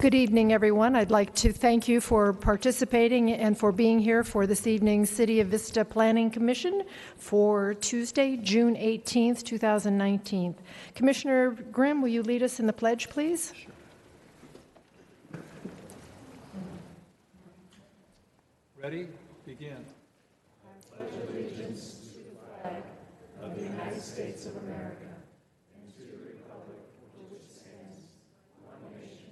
Good evening, everyone. I'd like to thank you for participating and for being here for this evening's City of Vista Planning Commission for Tuesday, June 18th, 2019. Commissioner Grimm, will you lead us in the pledge, please? Sure. Ready? Begin. I pledge allegiance to the flag of the United States of America and to the republic for which it stands, one nation,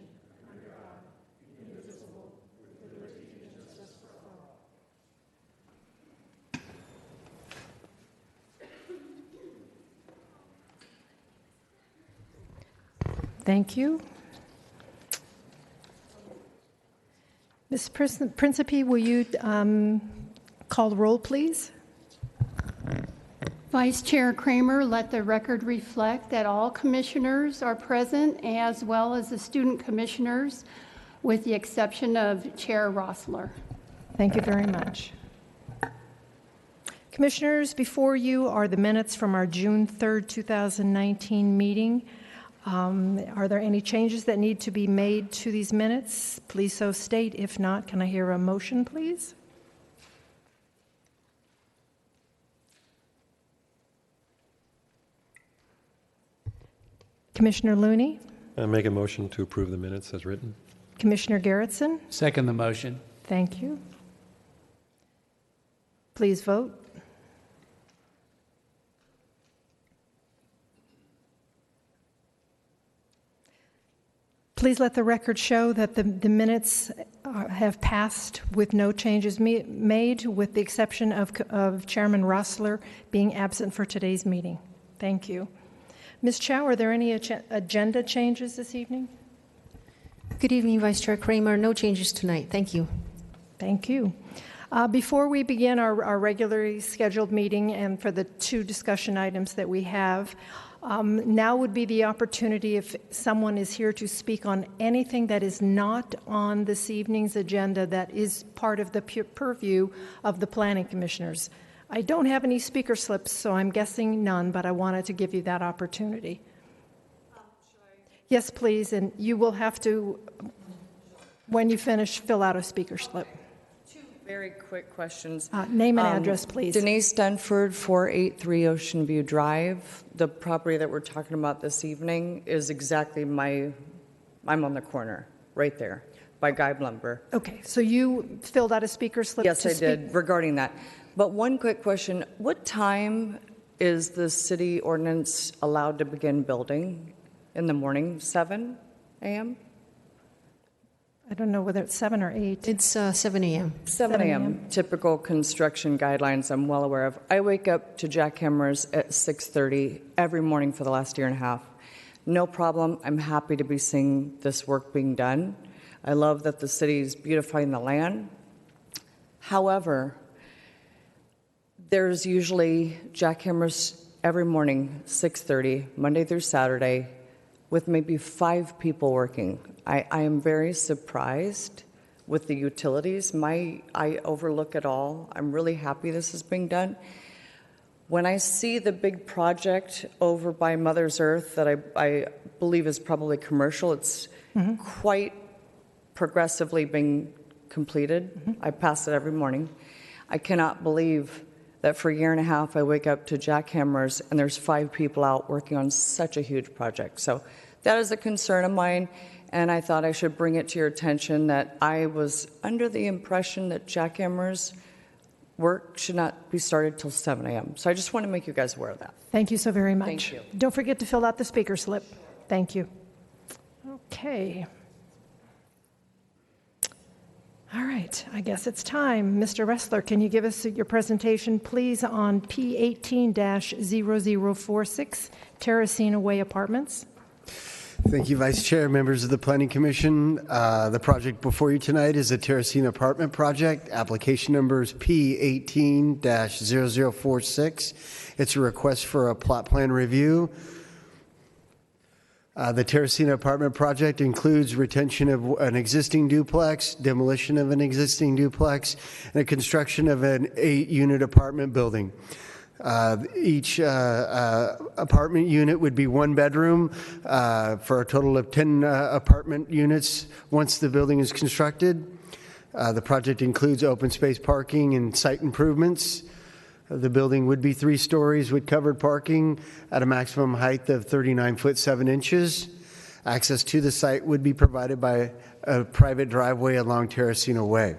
under God, indivisible, with liberty and justice for all. Thank you. Ms. Principe, will you call the roll, please? Vice Chair Kramer, let the record reflect that all commissioners are present, as well as the student commissioners, with the exception of Chair Rossler. Thank you very much. Commissioners, before you are the minutes from our June 3rd, 2019 meeting. Are there any changes that need to be made to these minutes? Please so state. If not, can I hear a motion, please? Commissioner Looney? I make a motion to approve the minutes as written. Commissioner Garrettson? Second the motion. Thank you. Please vote. Please let the record show that the minutes have passed with no changes made, with the exception of Chairman Rossler being absent for today's meeting. Thank you. Ms. Chow, are there any agenda changes this evening? Good evening, Vice Chair Kramer. No changes tonight. Thank you. Thank you. Before we begin our regularly scheduled meeting and for the two discussion items that we have, now would be the opportunity if someone is here to speak on anything that is not on this evening's agenda that is part of the purview of the planning commissioners. I don't have any speaker slips, so I'm guessing none, but I wanted to give you that opportunity. Yes, please, and you will have to, when you finish, fill out a speaker slip. Very quick questions. Name and address, please. Denise Dunford, 483 Ocean View Drive. The property that we're talking about this evening is exactly I'm on the corner, right there, by Guy Lumber. Okay, so you filled out a speaker slip? Yes, I did, regarding that. But one quick question. What time is the city ordinance allowed to begin building in the morning? 7 a.m.? I don't know whether it's 7 or 8. It's 7 a.m. 7 a.m. Typical construction guidelines I'm well aware of. I wake up to jackhammers at 6:30 every morning for the last year and a half. No problem. I'm happy to be seeing this work being done. I love that the city's beautifying the land. However, there's usually jackhammers every morning, 6:30, Monday through Saturday, with maybe 5 people working. I am very surprised with the utilities. I overlook it all. I'm really happy this is being done. When I see the big project over by Mother's Earth that I believe is probably commercial, it's quite progressively being completed. I pass it every morning. I cannot believe that for a year and a half I wake up to jackhammers and there's 5 people out working on such a huge project. So that is a concern of mine, and I thought I should bring it to your attention that I was under the impression that jackhammers work should not be started till 7 a.m. So I just want to make you guys aware of that. Thank you so very much. Thank you. Don't forget to fill out the speaker slip. Thank you. Okay. All right, I guess it's time. Mr. Ressler, can you give us your presentation, please, on P18-0046, Terracino Way Apartments? Thank you, Vice Chair, members of the Planning Commission. The project before you tonight is a Terracino Apartment project. Application number is P18-0046. It's a request for a plot plan review. The Terracino Apartment project includes retention of an existing duplex, demolition of an existing duplex, and a construction of an 8-unit apartment building. Each apartment unit would be one bedroom for a total of 10 apartment units once the building is constructed. The project includes open space parking and site improvements. The building would be 3 stories with covered parking at a maximum height of 39 foot 7 inches. Access to the site would be provided by a private driveway along Terracino Way.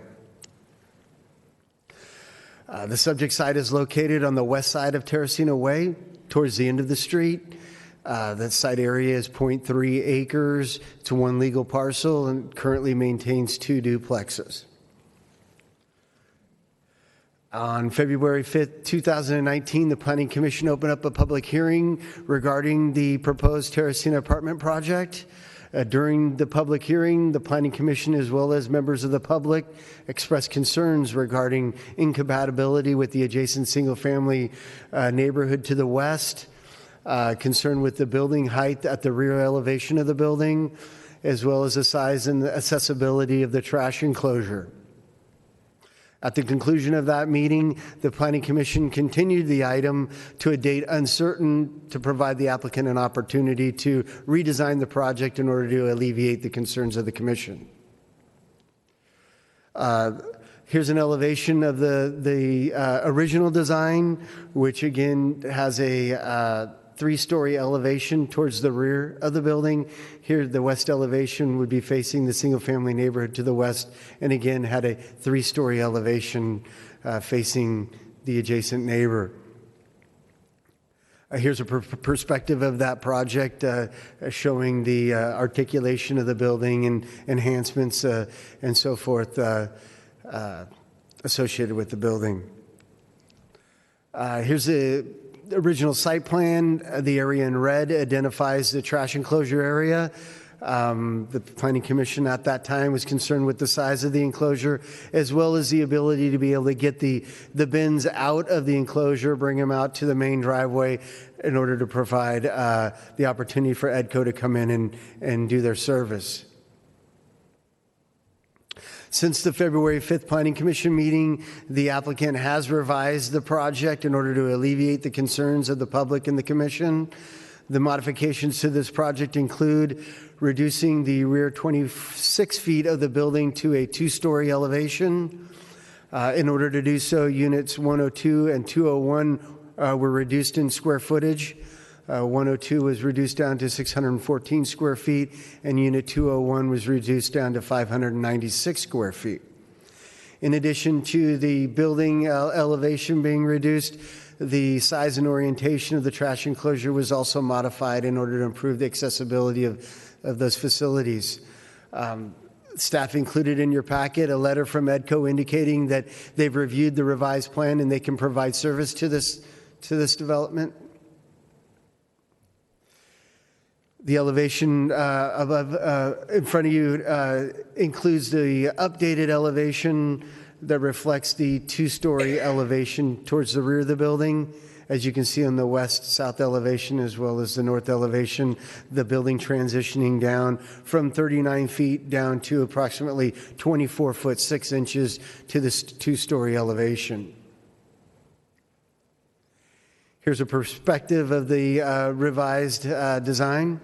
The subject site is located on the west side of Terracino Way, towards the end of the street. The site area is 0.3 acres to 1 legal parcel and currently maintains 2 duplexes. On February 5th, 2019, the Planning Commission opened up a public hearing regarding the proposed Terracino Apartment project. During the public hearing, the Planning Commission, as well as members of the public, expressed concerns regarding incompatibility with the adjacent single-family neighborhood to the west, concern with the building height at the rear elevation of the building, as well as the size and the accessibility of the trash enclosure. At the conclusion of that meeting, the Planning Commission continued the item to a date uncertain to provide the applicant an opportunity to redesign the project in order to alleviate the concerns of the Commission. Here's an elevation of the original design, which again has a 3-story elevation towards the rear of the building. Here, the west elevation would be facing the single-family neighborhood to the west, and again had a 3-story elevation facing the adjacent neighbor. Here's a perspective of that project showing the articulation of the building and enhancements and so forth associated with the building. Here's the original site plan. The area in red identifies the trash enclosure area. The Planning Commission at that time was concerned with the size of the enclosure, as well as the ability to be able to get the bins out of the enclosure, bring them out to the main driveway in order to provide the opportunity for EDCO to come in and do their service. Since the February 5th Planning Commission meeting, the applicant has revised the project in order to alleviate the concerns of the public and the Commission. The modifications to this project include reducing the rear 26 feet of the building to a 2-story elevation. In order to do so, units 102 and 201 were reduced in square footage. 102 was reduced down to 614 square feet, and Unit 201 was reduced down to 596 square feet. In addition to the building elevation being reduced, the size and orientation of the trash enclosure was also modified in order to improve the accessibility of those facilities. Staff included in your packet a letter from EDCO indicating that they've reviewed the revised plan and they can provide service to this development. The elevation above in front of you includes the updated elevation that reflects the 2-story elevation towards the rear of the building. As you can see on the west-south elevation as well as the north elevation, the building transitioning down from 39 feet down to approximately 24 foot 6 inches to this 2-story elevation. Here's a perspective of the revised design.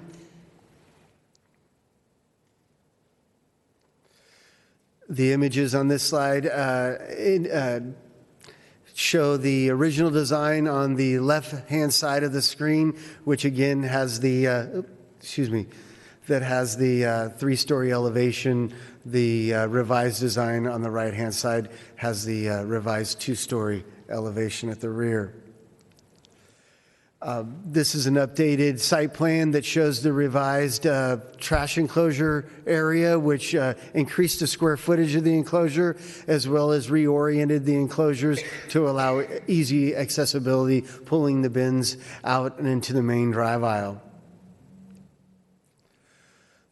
The images on this slide show the original design on the left-hand side of the screen, which again has the, that has the 3-story elevation. The revised design on the right-hand side has the revised 2-story elevation at the rear. This is an updated site plan that shows the revised trash enclosure area, which increased the square footage of the enclosure, as well as reoriented the enclosures to allow easy accessibility, pulling the bins out and into the main drive aisle.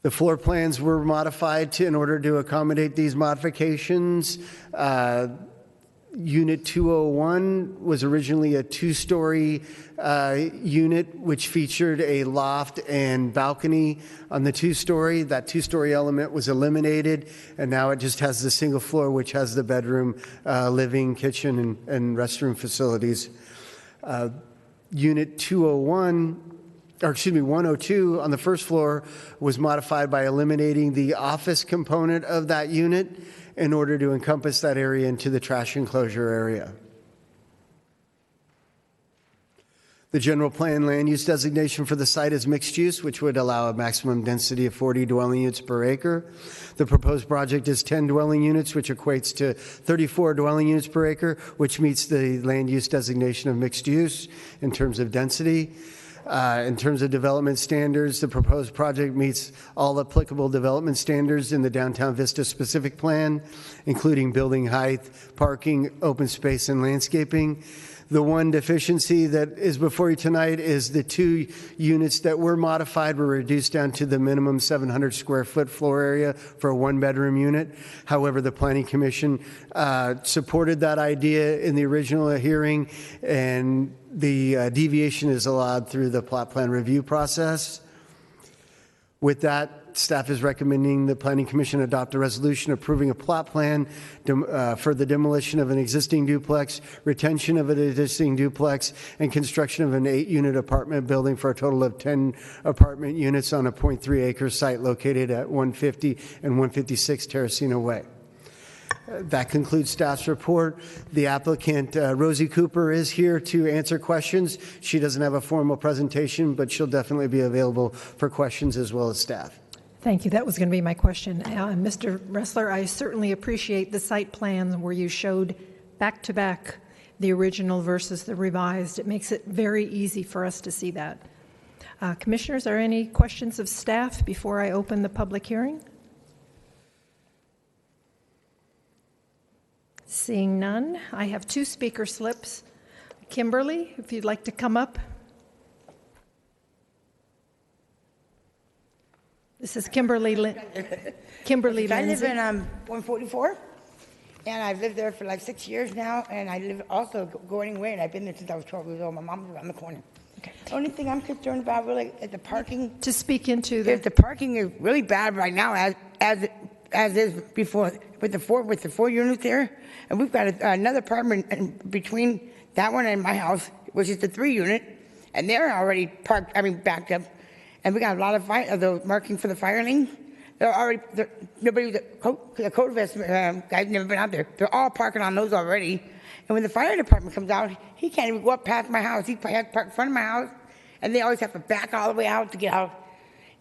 The floor plans were modified in order to accommodate these modifications. Unit 201 was originally a 2-story unit, which featured a loft and balcony on the 2-story. That 2-story element was eliminated, and now it just has the single floor, which has the bedroom, living, kitchen, and restroom facilities. Unit 102 on the first floor was modified by eliminating the office component of that unit in order to encompass that area into the trash enclosure area. The general plan land use designation for the site is mixed use, which would allow a maximum density of 40 dwelling units per acre. The proposed project is 10 dwelling units, which equates to 34 dwelling units per acre, which meets the land use designation of mixed use in terms of density. In terms of development standards, the proposed project meets all applicable development standards in the Downtown Vista specific plan, including building height, parking, open space, and landscaping. The one deficiency that is before you tonight is the 2 units that were modified were reduced down to the minimum 700 square foot floor area for a 1-bedroom unit. However, the Planning Commission supported that idea in the original hearing, and the deviation is allowed through the plot plan review process. With that, staff is recommending the Planning Commission adopt a resolution approving a plot plan for the demolition of an existing duplex, retention of an existing duplex, and construction of an 8-unit apartment building for a total of 10 apartment units on a 0.3-acre site located at 150 and 156 Terracino Way. That concludes staff's report. The applicant, Rosie Cooper, is here to answer questions. She doesn't have a formal presentation, but she'll definitely be available for questions as well as staff. Thank you. That was going to be my question. Mr. Ressler, I certainly appreciate the site plans where you showed back-to-back the original versus the revised. It makes it very easy for us to see that. Commissioners, are any questions of staff before I open the public hearing? Seeing none, I have 2 speaker slips. Kimberly, if you'd like to come up. This is Kimberly Kimberly I Lindsay. live in 144, and I've lived there for like 6 years now, and I live also going away, and I've been there since I was 12 years old. My mom's around the corner. Okay. The only thing I'm concerned about really is the parking. To speak into The the, parking is really bad right now, as is before with the 4 units there, and we've got another apartment in between that one and my house, which is the 3-unit, and they're already backed up, and we got a lot of those marking for the fire lane. They're already nobody the code enforcement guys never been out there. They're all parking on those already, and when the fire department comes out, he can't even go up past my house. He has to park in front of my house, and they always have to back all the way out to get out.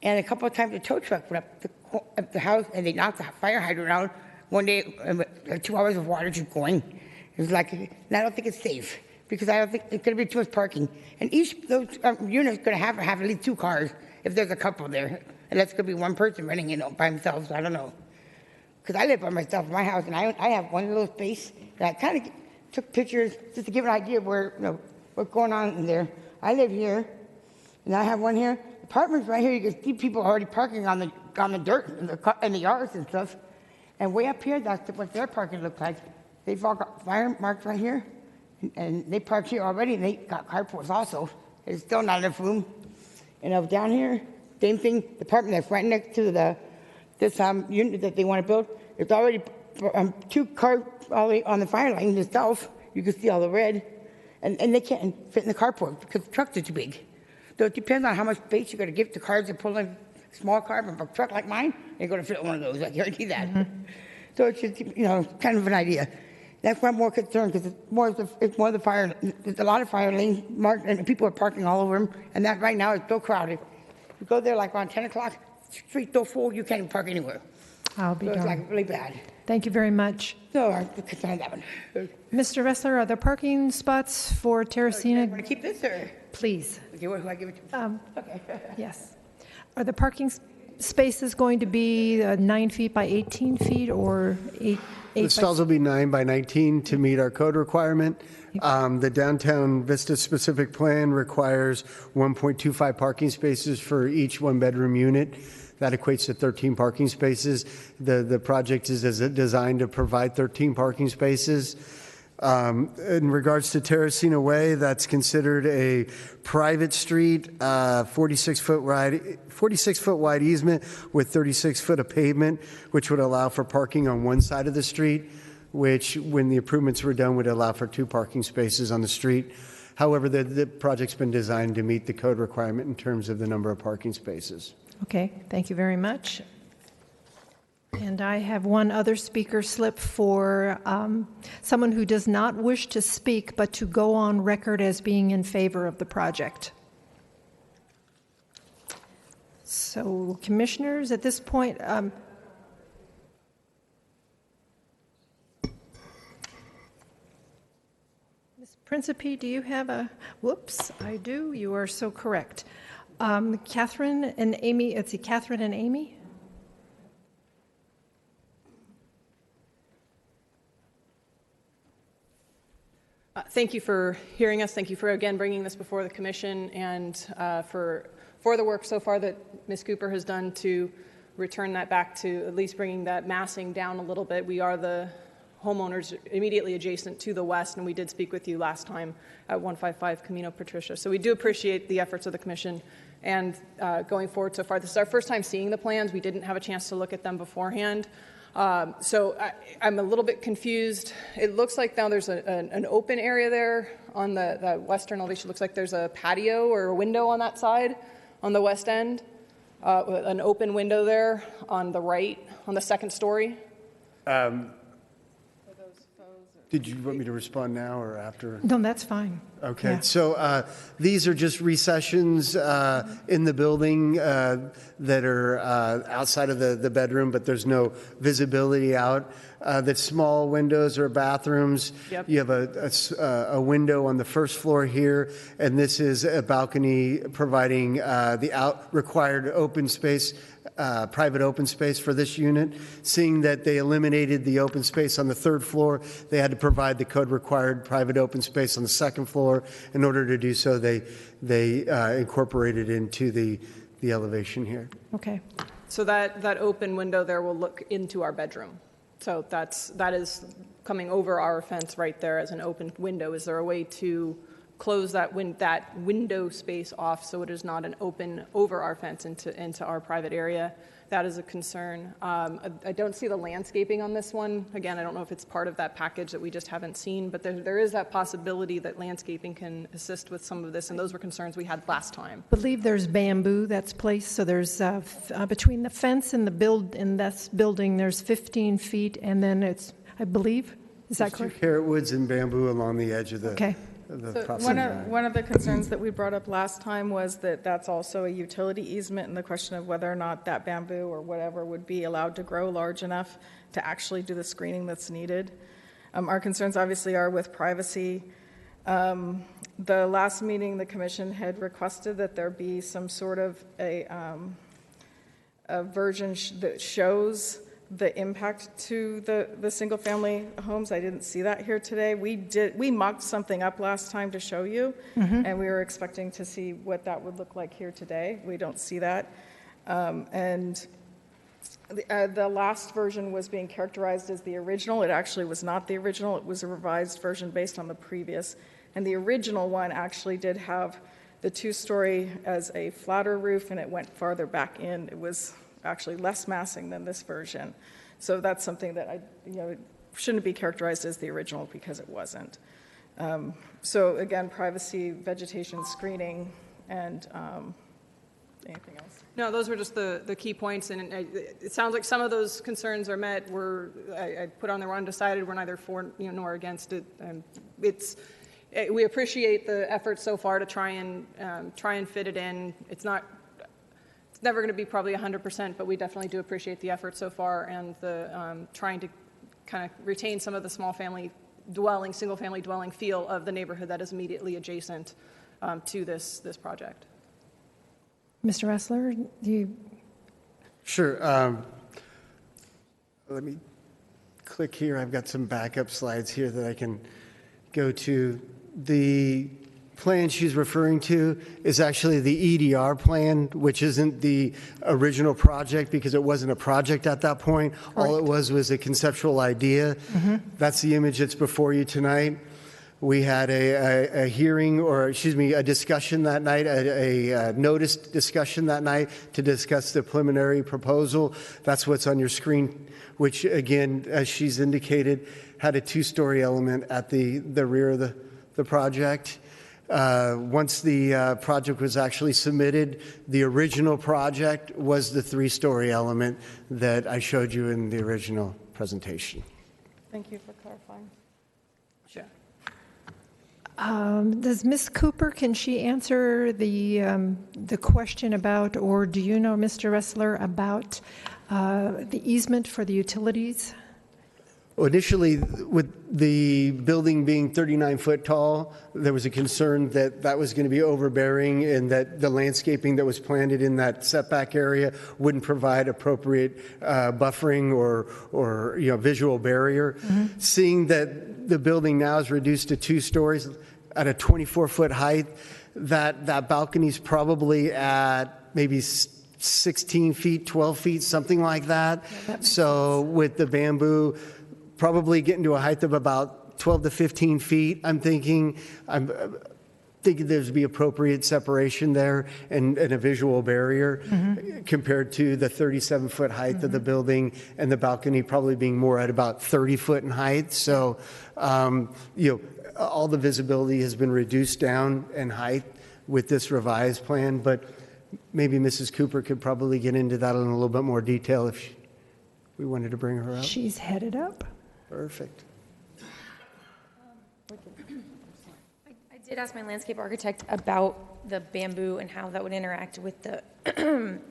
And a couple of times the tow truck went up the house, and they knocked the fire hydrant out. One day, 2 hours of water just going. It was like, and I don't think it's safe because I don't think it's going to be too much parking. And each of those units going to have at least 2 cars if there's a couple there. And that's going to be one person renting it by himself, so I don't know. Because I live by myself in my house, and I have one little space, and I kind of took pictures just to give an idea of where, what's going on in there. I live here, and I have one here. Apartments right here, you can see people already parking on the dirt in the yards and stuff. And way up here, that's what their parking looks like. They've all got fire marks right here, and they parked here already, and they got carports also. There's still not enough room. And down here, same thing. The apartment that's right next to this unit that they want to build, there's already 2 cars on the fire lane itself. You can see all the red, and they can't fit in the carport because the trucks are too big. So it depends on how much space you're going to give the cars that pull in a small car from a truck like mine. They're going to fit one of those. I guarantee that. Mm-hmm. So it's just kind of an idea. That's why I'm more concerned because it's more the fire. There's a lot of fire lanes marked, and people are parking all over them. And that right now is so crowded. You go there like around 10 o'clock, street's so full you can't even park anywhere. I'll be so darned. It's like really bad. Thank you very much. So I'm concerned that one. Mr. Ressler, are there parking spots for Terracino? Want to keep this or? Please. Okay, what do I give it to? Okay. Yes. Are the parking spaces going to be 9 feet by 18 feet or 8 The stalls will be 9 by 19 to meet our code requirement. The Downtown Vista specific plan requires 1.25 parking spaces for each 1-bedroom unit. That equates to 13 parking spaces. The project is designed to provide 13 parking spaces. In regards to Terracino Way, that's considered a private street, 46-foot wide easement with 36 foot of pavement, which would allow for parking on one side of the street, which, when the improvements were done, would allow for 2 parking spaces on the street. However, the project's been designed to meet the code requirement in terms of the number of parking spaces. Okay, thank you very much. And I have one other speaker slip for someone who does not wish to speak, but to go on record as being in favor of the project. So, commissioners, at this point, Ms. Principe, do you have a, whoops, I do, you are so correct. Catherine and Amy, let's see, Catherine and Amy? Thank you for hearing us. Thank you for, again, bringing this before the commission and for the work so far that Ms. Cooper has done to return that back to at least bringing that massing down a little bit. We are the homeowners immediately adjacent to the west, and we did speak with you last time at 155 Camino Patricia. So we do appreciate the efforts of the commission and going forward so far. This is our first time seeing the plans. We didn't have a chance to look at them beforehand. So I'm a little bit confused. It looks like now there's an open area there on the western elevation. It looks like there's a patio or a window on that side on the west end, an open window there on the right, on the second story. Did you want me to respond now or after? No, that's fine. Okay, Yeah. so these are just recessions in the building that are outside of the bedroom, but there's no visibility out. The small windows are bathrooms. Yep. You have a window on the first floor here, and this is a balcony providing the required open space, private open space for this unit. Seeing that they eliminated the open space on the third floor, they had to provide the code required private open space on the second floor. In order to do so, they incorporated into the elevation here. Okay. So that open window there will look into our bedroom. So that is coming over our fence right there as an open window. Is there a way to close that window space off so it is not an open over our fence into our private area? That is a concern. I don't see the landscaping on this one. Again, I don't know if it's part of that package that we just haven't seen, but there is that possibility that landscaping can assist with some of this, and those were concerns we had last time. I believe there's bamboo that's placed, so there's between the fence and this building, there's 15 feet, and then it's, I believe, is that There's correct? two carrot woods and bamboo along the edge of the, Okay. the So property. one of the concerns that we brought up last time was that that's also a utility easement, and the question of whether or not that bamboo or whatever would be allowed to grow large enough to actually do the screening that's needed. Our concerns obviously are with privacy. The last meeting, the commission had requested that there be some sort of a version that shows the impact to the single-family homes. I didn't see that here today. We mocked something up last time to show you, and we were expecting to see what that would look like here today. We don't see that. And the last version was being characterized as the original. It actually was not the original. It was a revised version based on the previous. And the original one actually did have the two-story as a flatter roof, and it went farther back in. It was actually less massing than this version. So that's something that it shouldn't be characterized as the original because it wasn't. So again, privacy, vegetation screening, and anything else? No, those were just the key points, and it sounds like some of those concerns are met. I put on there, we're undecided. We're neither for nor against it. We appreciate the effort so far to try and fit it in. It's never going to be probably 100%, but we definitely do appreciate the effort so far and the trying to kind of retain some of the single-family dwelling feel of the neighborhood that is immediately adjacent to this project. Mr. Ressler, do you? Sure. Let me click here. I've got some backup slides here that I can go to. The plan she's referring to is actually the EDR plan, which isn't the original project because it wasn't a project at that point. All it was a conceptual idea. That's the image that's before you tonight. We had a hearing, or excuse me, a discussion that night, a notice discussion that night to discuss the preliminary proposal. That's what's on your screen, which again, as she's indicated, had a two-story element at the rear of the project. Once the project was actually submitted, the original project was the three-story element that I showed you in the original presentation. Thank you for clarifying. Sure. Does Ms. Cooper, can she answer the question about, or do you know, Mr. Ressler, about the easement for the utilities? Well, initially, with the building being 39 foot tall, there was a concern that that was going to be overbearing and that the landscaping that was planted in that setback area wouldn't provide appropriate buffering or visual barrier. Seeing that the building now is reduced to 2 stories at a 24-foot height, that balcony is probably at maybe 16 feet, 12 feet, something like that. So with the bamboo, probably getting to a height of about 12 to 15 feet, I'm thinking there's be appropriate separation there and a visual barrier compared to the 37-foot height of the building and the balcony probably being more at about 30 foot in height. So, all the visibility has been reduced down in height with this revised plan, but maybe Mrs. Cooper could probably get into that in a little bit more detail if we wanted to bring her up. She's headed up. Perfect. I did ask my landscape architect about the bamboo and how that would interact with the,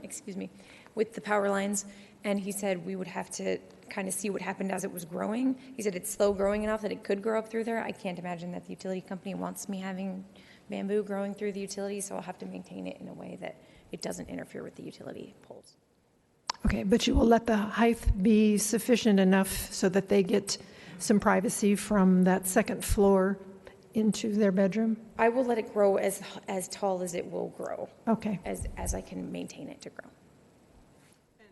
excuse me, with the power lines, and he said we would have to kind of see what happened as it was growing. He said it's slow growing enough that it could grow up through there. I can't imagine that the utility company wants me having bamboo growing through the utility, so I'll have to maintain it in a way that it doesn't interfere with the utility poles. Okay, but you will let the height be sufficient enough so that they get some privacy from that second floor into their bedroom? I will let it grow as tall as it will grow. Okay. As I can maintain it to grow. And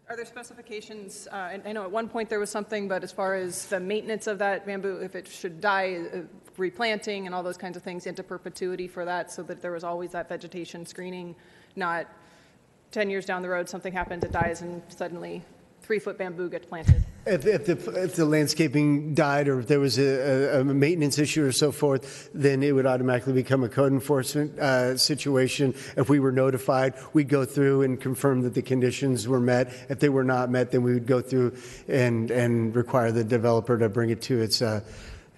are there specifications? I know at one point there was something, but as far as the maintenance of that bamboo, if it should die, replanting and all those kinds of things into perpetuity for that, so that there was always that vegetation screening, not 10 years down the road something happens, it dies, and suddenly 3-foot bamboo gets planted. If the landscaping died or if there was a maintenance issue or so forth, then it would automatically become a code enforcement situation. If we were notified, we'd go through and confirm that the conditions were met. If they were not met, then we would go through and require the developer to bring it to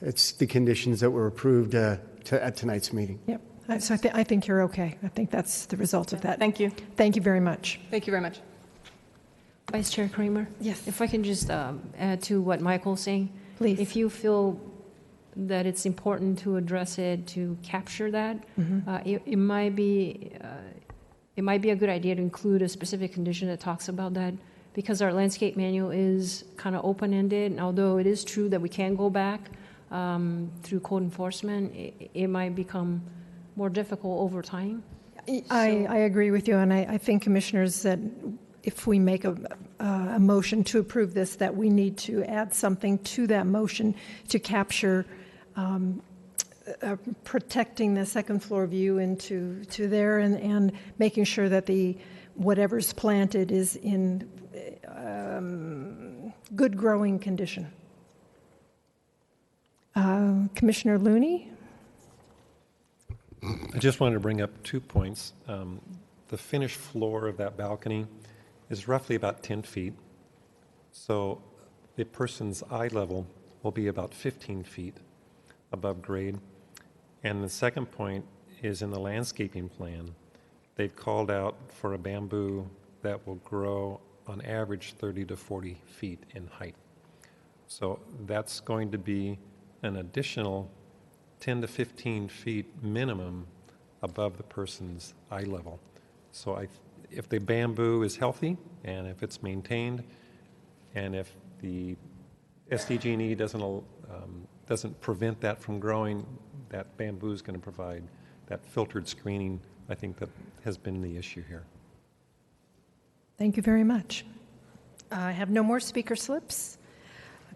it's the conditions that were approved at tonight's meeting. Yep. So I think you're okay. I think that's the result of that. Thank you. Thank you very much. Thank you very much. Vice Chair Kramer? Yes. If I can just add to what Michael's saying. Please. If you feel that it's important to address it, to capture that, it might be a good idea to include a specific condition that talks about that, because our landscape manual is kind of open-ended, and although it is true that we can go back through code enforcement, it might become more difficult over time. I agree with you, and I think, Commissioners, that if we make a motion to approve this, that we need to add something to that motion to capture protecting the second floor view into there and making sure that whatever's planted is in good growing condition. Commissioner Looney? I just wanted to bring up 2 points. The finished floor of that balcony is roughly about 10 feet. So the person's eye level will be about 15 feet above grade. And the second point is in the landscaping plan, they've called out for a bamboo that will grow on average 30 to 40 feet in height. So that's going to be an additional 10 to 15 feet minimum above the person's eye level. So if the bamboo is healthy and if it's maintained and if the SDG&E doesn't prevent that from growing, that bamboo is going to provide that filtered screening. I think that has been the issue here. Thank you very much. I have no more speaker slips.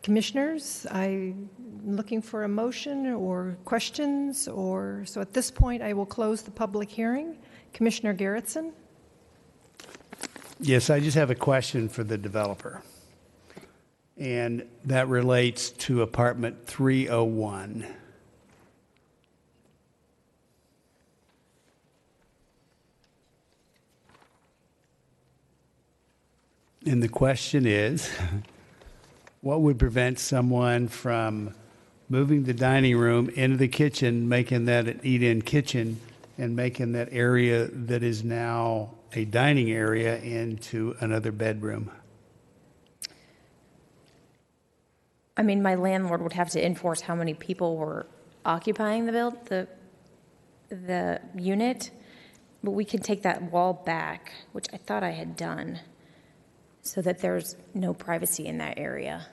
Commissioners, I'm looking for a motion or questions, so at this point I will close the public hearing. Commissioner Garrettson? Yes, I just have a question for the developer, and that relates to apartment 301. And the question is, what would prevent someone from moving the dining room into the kitchen, making that an eat-in kitchen, and making that area that is now a dining area into another bedroom? I mean, my landlord would have to enforce how many people were occupying the unit, but we can take that wall back, which I thought I had done, so that there's no privacy in that area.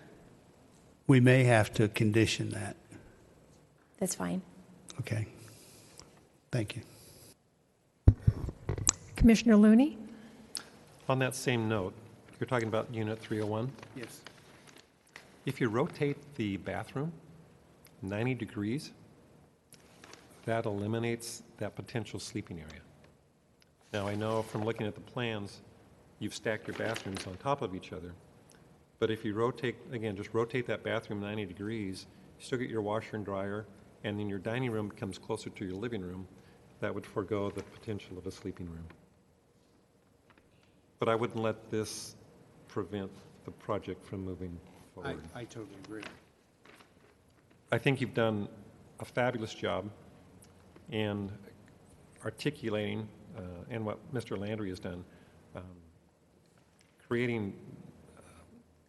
We may have to condition that. That's fine. Okay. Thank you. Commissioner Looney? On that same note, you're talking about Unit 301? Yes. If you rotate the bathroom 90 degrees, that eliminates that potential sleeping area. Now, I know from looking at the plans, you've stacked your bathrooms on top of each other. But if you rotate, again, just rotate that bathroom 90 degrees, you still get your washer and dryer, and then your dining room becomes closer to your living room, that would forego the potential of a sleeping room. But I wouldn't let this prevent the project from moving forward. I totally agree. I think you've done a fabulous job in articulating, and what Mr. Landry has done, creating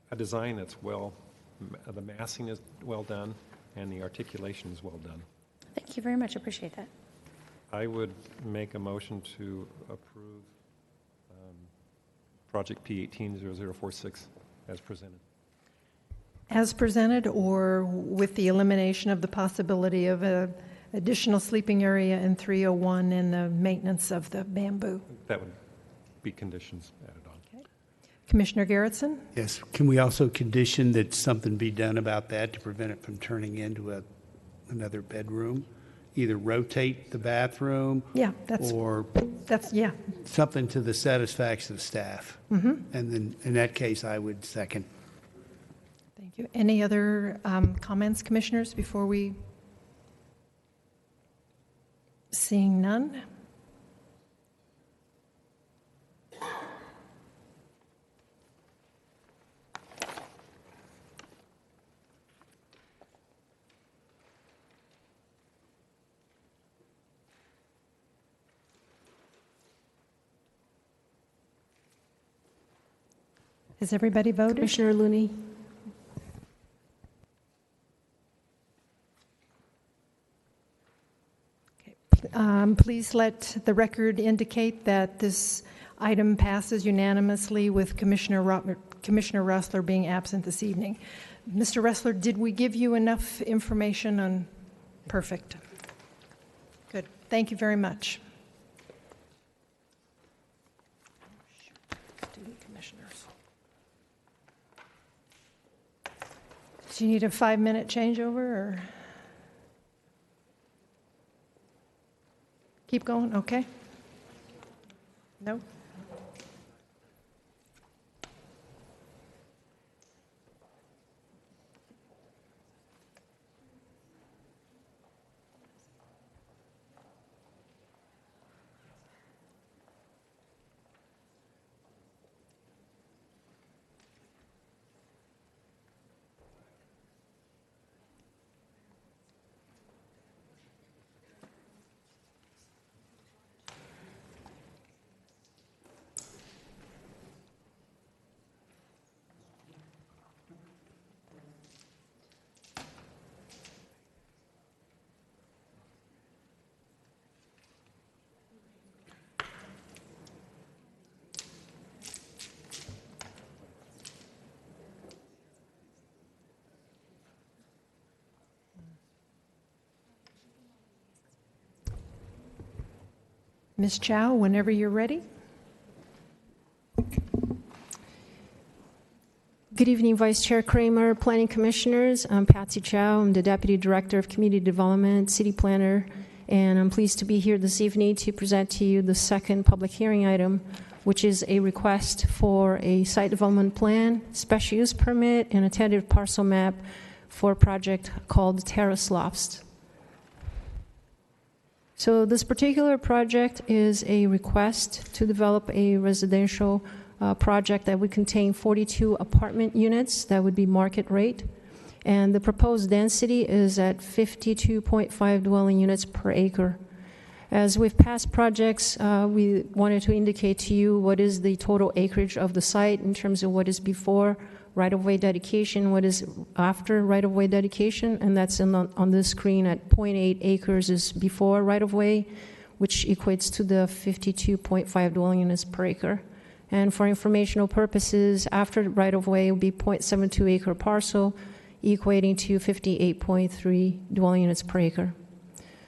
a design that's the massing is well done, and the articulation is well done. Thank you very much. Appreciate that. I would make a motion to approve Project P180046 as presented. As presented, or with the elimination of the possibility of an additional sleeping area in 301 and the maintenance of the bamboo? That would be conditions added on. Okay. Commissioner Garrettson? Yes. Can we also condition that something be done about that to prevent it from turning into another bedroom? Either rotate the bathroom, Yeah, or yeah. something to the satisfaction of staff. Mm-hmm. And then in that case, I would second. Thank you. Any other comments, commissioners, before we? Seeing none. Has everybody voted? Commissioner Looney? Please let the record indicate that this item passes unanimously with Commissioner Ressler being absent this evening. Mr. Ressler, did we give you enough information on? Perfect. Good. Thank you very much. Student commissioners. Do you need a 5-minute changeover, or? Keep going, okay? No? Ms. Chow, whenever you're ready. Good evening, Vice Chair Kramer, Planning Commissioners. I'm Patsy Chow. I'm the Deputy Director of Community Development, City Planner, and I'm pleased to be here this evening to present to you the second public hearing item, which is a request for a site development plan, special use permit, and a tentative parcel map for a project called Terrace Lofts. So this particular project is a request to develop a residential project that would contain 42 apartment units that would be market rate. And the proposed density is at 52.5 dwelling units per acre. As with past projects, we wanted to indicate to you what is the total acreage of the site in terms of what is before right-of-way dedication, what is after right-of-way dedication, and that's on this screen at 0.8 acres is before right-of-way, which equates to the 52.5 dwelling units per acre. And for informational purposes, after right-of-way will be 0.72 acre parcel, equating to 58.3 dwelling units per acre.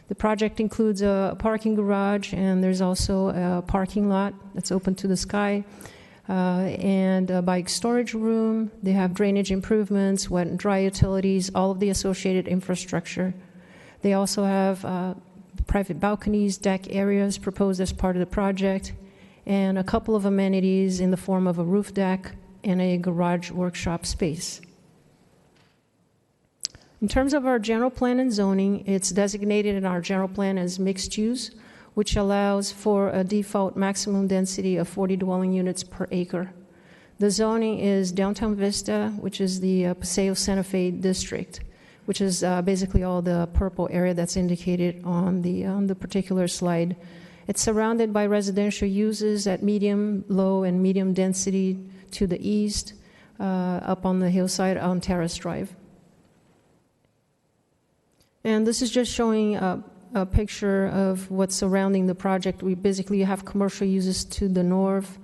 The project includes a parking garage, and there's also a parking lot that's open to the sky, and a bike storage room. They have drainage improvements, wet and dry utilities, all of the associated infrastructure. They also have private balconies, deck areas proposed as part of the project, and a couple of amenities in the form of a roof deck and a garage workshop space. In terms of our general plan and zoning, it's designated in our general plan as mixed use, which allows for a default maximum density of 40 dwelling units per acre. The zoning is Downtown Vista, which is the Paseo Santa Fe district, which is basically all the purple area that's indicated on the particular slide. It's surrounded by residential uses at medium, low, and medium density to the east, up on the hillside on Terrace Drive. And this is just showing a picture of what's surrounding the project. We basically have commercial uses to the north,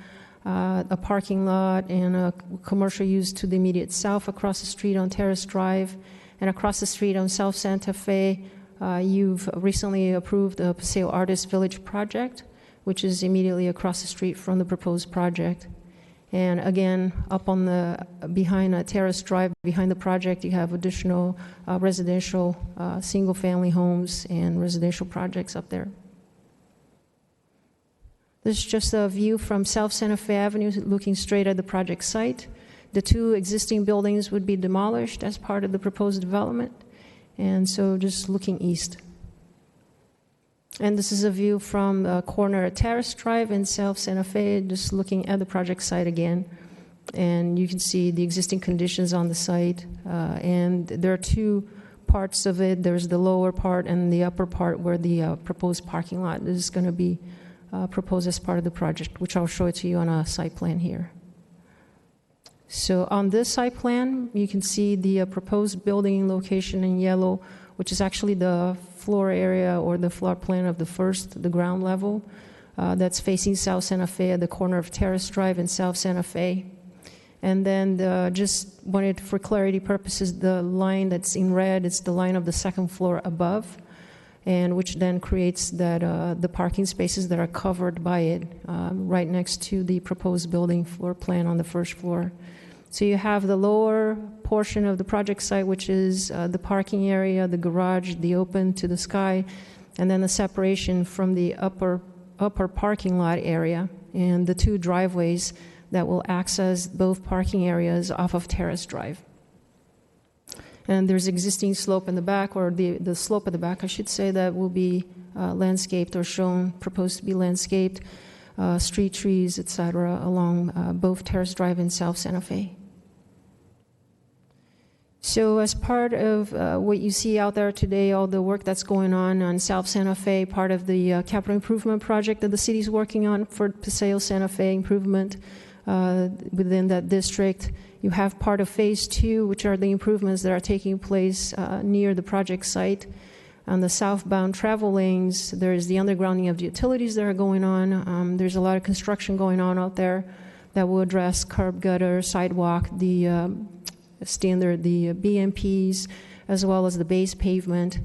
a parking lot, and a commercial use to the immediate south across the street on Terrace Drive, and across the street on South Santa Fe. You've recently approved the Paseo Artist Village project, which is immediately across the street from the proposed project. And again, up on the behind Terrace Drive, behind the project, you have additional residential single-family homes and residential projects up there. This is just a view from South Santa Fe Avenue, looking straight at the project site. The two existing buildings would be demolished as part of the proposed development, and so just looking east. And this is a view from the corner of Terrace Drive in South Santa Fe, just looking at the project site again. And you can see the existing conditions on the site. And there are two parts of it. There's the lower part and the upper part where the proposed parking lot is going to be proposed as part of the project, which I'll show it to you on a site plan here. So on this site plan, you can see the proposed building location in yellow, which is actually the floor area or the floor plan of the ground level, that's facing South Santa Fe at the corner of Terrace Drive and South Santa Fe. And then just wanted, for clarity purposes, the line that's in red, it's the line of the second floor above, and which then creates that the parking spaces that are covered by it right next to the proposed building floor plan on the first floor. So you have the lower portion of the project site, which is the parking area, the garage, the open to the sky, and then the separation from the upper parking lot area and the two driveways that will access both parking areas off of Terrace Drive. And there's existing slope in the back, or the slope at the back, I should say, that will be landscaped or shown, proposed to be landscaped, street trees, etc., along both Terrace Drive and South Santa Fe. So as part of what you see out there today, all the work that's going on South Santa Fe, part of the capital improvement project that the city's working on for Paseo Santa Fe improvement within that district. You have part of Phase 2, which are the improvements that are taking place near the project site. On the southbound travel lanes, there is the undergrounding of the utilities that are going on. There's a lot of construction going on out there that will address curb, gutter, sidewalk, the standard, the BMPs, as well as the base pavement.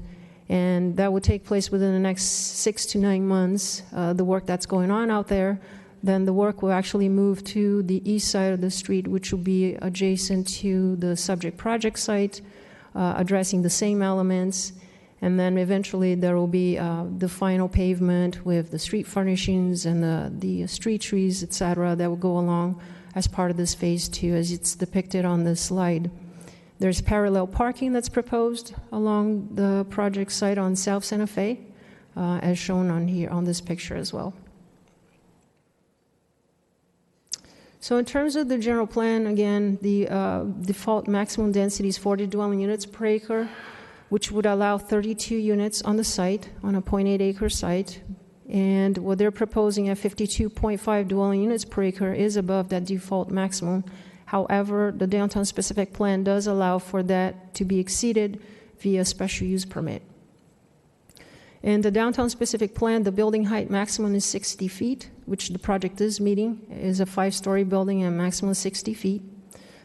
And that will take place within the next 6 to 9 months, the work that's going on out there. Then the work will actually move to the east side of the street, which will be adjacent to the subject project site, addressing the same elements. And then eventually there will be the final pavement with the street furnishings and the street trees, etc., that will go along as part of this Phase 2, as it's depicted on this slide. There's parallel parking that's proposed along the project site on South Santa Fe, as shown on here on this picture as well. So in terms of the general plan, again, the default maximum density is 40 dwelling units per acre, which would allow 32 units on the site, on a 0.8-acre site. And what they're proposing at 52.5 dwelling units per acre is above that default maximum. However, the downtown specific plan does allow for that to be exceeded via special use permit. In the downtown specific plan, the building height maximum is 60 feet, which the project is meeting. It is a 5-story building and maximum 60 feet.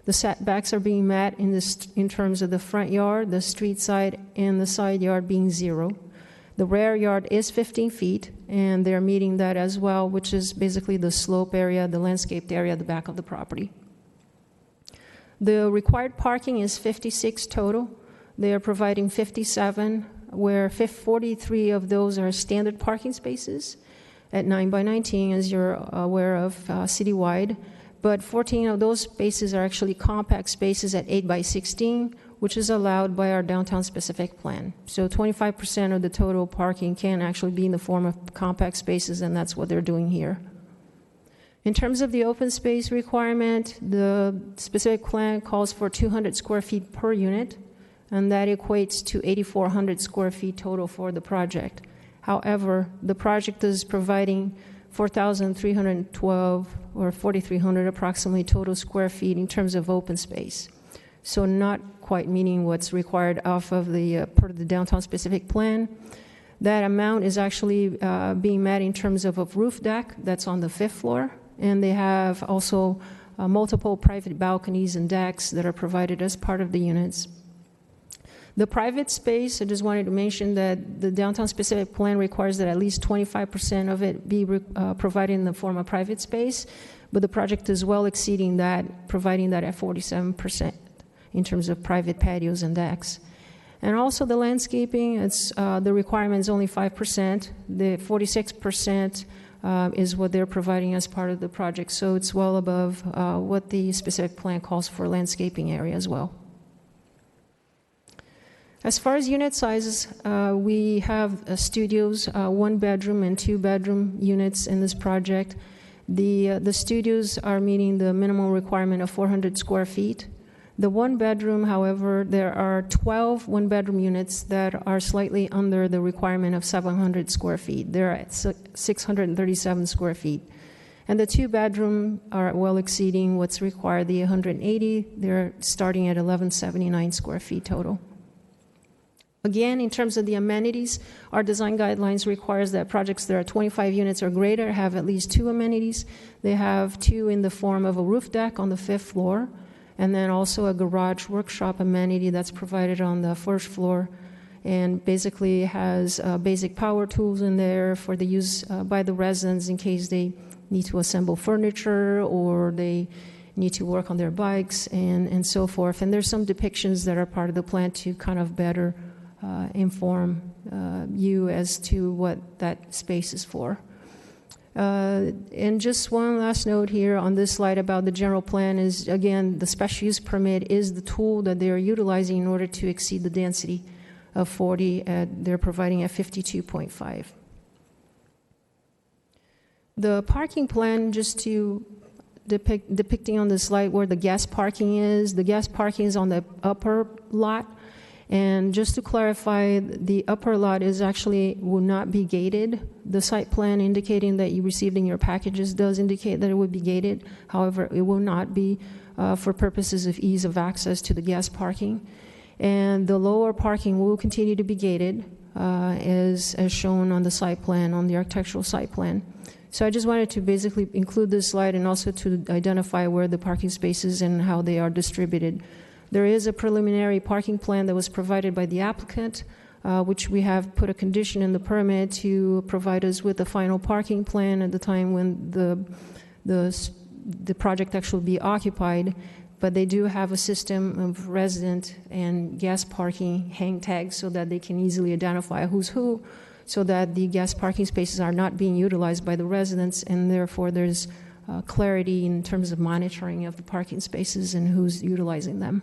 The setbacks are being met in terms of the front yard, the street side, and the side yard being 0. The rear yard is 15 feet, and they're meeting that as well, which is basically the slope area, the landscaped area at the back of the property. The required parking is 56 total. They are providing 57, where 43 of those are standard parking spaces at 9 by 19, as you're aware of, citywide. But 14 of those spaces are actually compact spaces at 8 by 16, which is allowed by our downtown specific plan. So 25% of the total parking can actually be in the form of compact spaces, and that's what they're doing here. In terms of the open space requirement, the specific plan calls for 200 square feet per unit, and that equates to 8,400 square feet total for the project. However, the project is providing 4,312 or 4,300 approximately total square feet in terms of open space. So not quite meeting what's required off of the part of the downtown specific plan. That amount is actually being met in terms of a roof deck that's on the 5th floor, and they have also multiple private balconies and decks that are provided as part of the units. The private space, I just wanted to mention that the downtown specific plan requires that at least 25% of it be provided in the form of private space, but the project is well exceeding that, providing that at 47% in terms of private patios and decks. And also the landscaping, it's, the requirement is only 5%. The 46% is what they're providing as part of the project, so it's well above what the specific plan calls for landscaping area as well. As far as unit sizes, we have studios, 1-bedroom and 2-bedroom units in this project. The studios are meeting the minimum requirement of 400 square feet. The 1-bedroom, however, there are 12 1-bedroom units that are slightly under the requirement of 700 square feet. They're at 637 square feet. And the 2-bedroom are well exceeding what's required, the 180. They're starting at 1179 square feet total. Again, in terms of the amenities, our design guidelines requires that projects that are 25 units or greater have at least 2 amenities. They have 2 in the form of a roof deck on the 5th floor, and then also a garage workshop amenity that's provided on the 1st floor, and basically has basic power tools in there for the use by the residents in case they need to assemble furniture or they need to work on their bikes and so forth. And there's some depictions that are part of the plan to kind of better inform you as to what that space is for. And just one last note here on this slide about the general plan is, again, the special use permit is the tool that they're utilizing in order to exceed the density of 40. They're providing at 52.5. The parking plan, just to depicting on the slide where the guest parking is. The guest parking is on the upper lot. And just to clarify, the upper lot is actually will not be gated. The site plan indicating that you received in your packages does indicate that it would be gated. However, it will not be for purposes of ease of access to the guest parking. And the lower parking will continue to be gated as shown on the site plan, on the architectural site plan. So I just wanted to basically include this slide and also to identify where the parking spaces and how they are distributed. There is a preliminary parking plan that was provided by the applicant, which we have put a condition in the permit to provide us with the final parking plan at the time when the project actually will be occupied. But they do have a system of resident and guest parking hang tags so that they can easily identify who's who, so that the guest parking spaces are not being utilized by the residents, and therefore there's clarity in terms of monitoring of the parking spaces and who's utilizing them.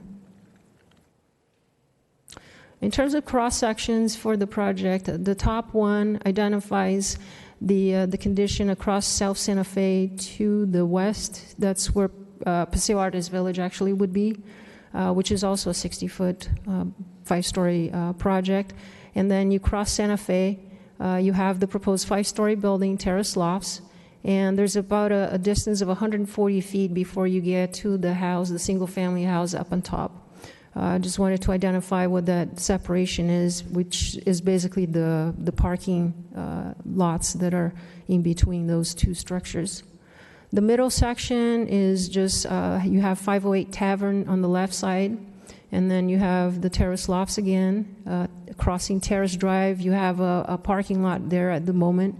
In terms of cross sections for the project, the top one identifies The condition across South Santa Fe to the west, that's where Paseo Artist Village actually would be, which is also a 60-foot, 5-story project. And then you cross Santa Fe, you have the proposed 5-story building, Terrace Lofts, and there's about a distance of 140 feet before you get to the house, the single-family house up on top. I just wanted to identify what that separation is, which is basically the parking lots that are in between those two structures. The middle section is just, you have 508 Tavern on the left side, and then you have the Terrace Lofts again. Crossing Terrace Drive, you have a parking lot there at the moment,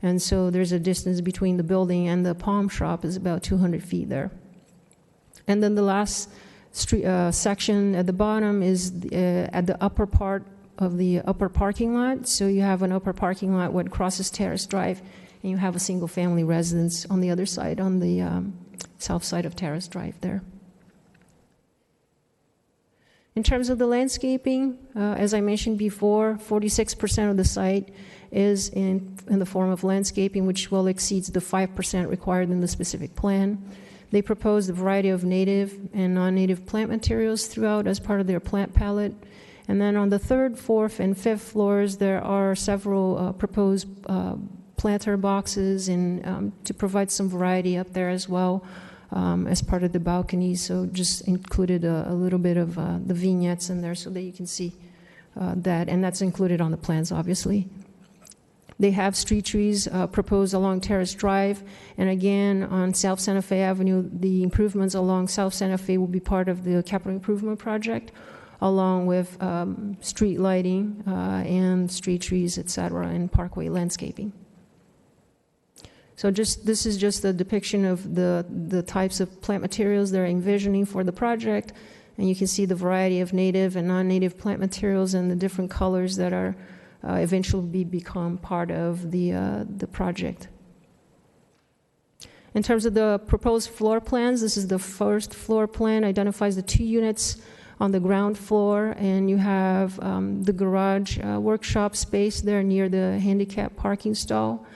and so there's a distance between the building and the pawn shop is about 200 feet there. And then the last street section at the bottom is at the upper part of the upper parking lot. So you have an upper parking lot what crosses Terrace Drive, and you have a single-family residence on the other side, on the south side of Terrace Drive there. In terms of the landscaping, as I mentioned before, 46% of the site is in the form of landscaping, which well exceeds the 5% required in the specific plan. They proposed a variety of native and non-native plant materials throughout as part of their plant palette. And then on the 3rd, 4th, and 5th floors, there are several proposed planter boxes and to provide some variety up there as well as part of the balcony. So just included a little bit of the vignettes in there so that you can see that. And that's included on the plans, obviously. They have street trees proposed along Terrace Drive, and again on South Santa Fe Avenue, the improvements along South Santa Fe will be part of the capital improvement project, along with street lighting and street trees, etc., and parkway landscaping. So this is just a depiction of the types of plant materials they're envisioning for the project, and you can see the variety of native and non-native plant materials and the different colors that are eventually become part of the project. In terms of the proposed floor plans, this is the first floor plan, identifies the 2 units on the ground floor, and you have the garage workshop space there near the handicap parking stall.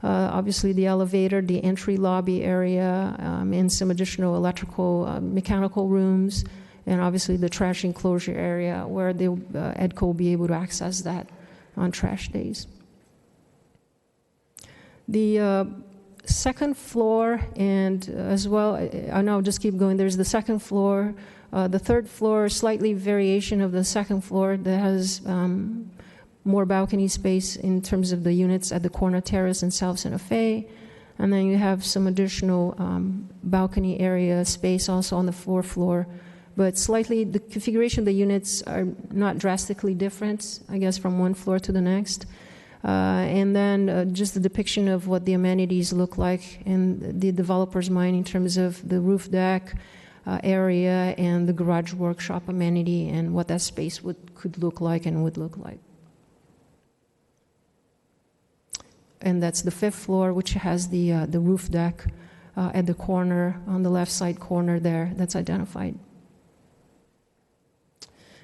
Obviously the elevator, the entry lobby area, and some additional electrical, mechanical rooms, and obviously the trash enclosure area where EDCO will be able to access that on trash days. The second floor, and as well, I'll just keep going. There's the second floor. The 3rd floor, slightly variation of the second floor that has more balcony space in terms of the units at the corner Terrace and South Santa Fe. And then you have some additional balcony area space also on the 4th floor. But slightly, the configuration of the units are not drastically different, I guess, from one floor to the next. And then just the depiction of what the amenities look like in the developer's mind in terms of the roof deck area and the garage workshop amenity and what that space could look like and would look like. And that's the 5th floor, which has the roof deck at the corner, on the left side corner there, that's identified.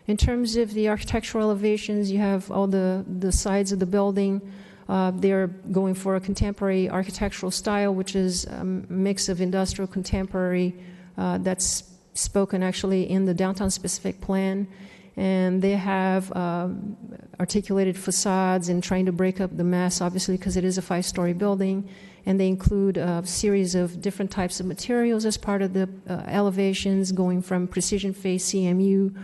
In terms of the architectural elevations, you have all the sides of the building. They're going for a contemporary architectural style, which is a mix of industrial contemporary that's spoken actually in the downtown specific plan. And they have articulated facades and trying to break up the mass, obviously, because it is a 5-story building. And they include a series of different types of materials as part of the elevations, going from precision face CMU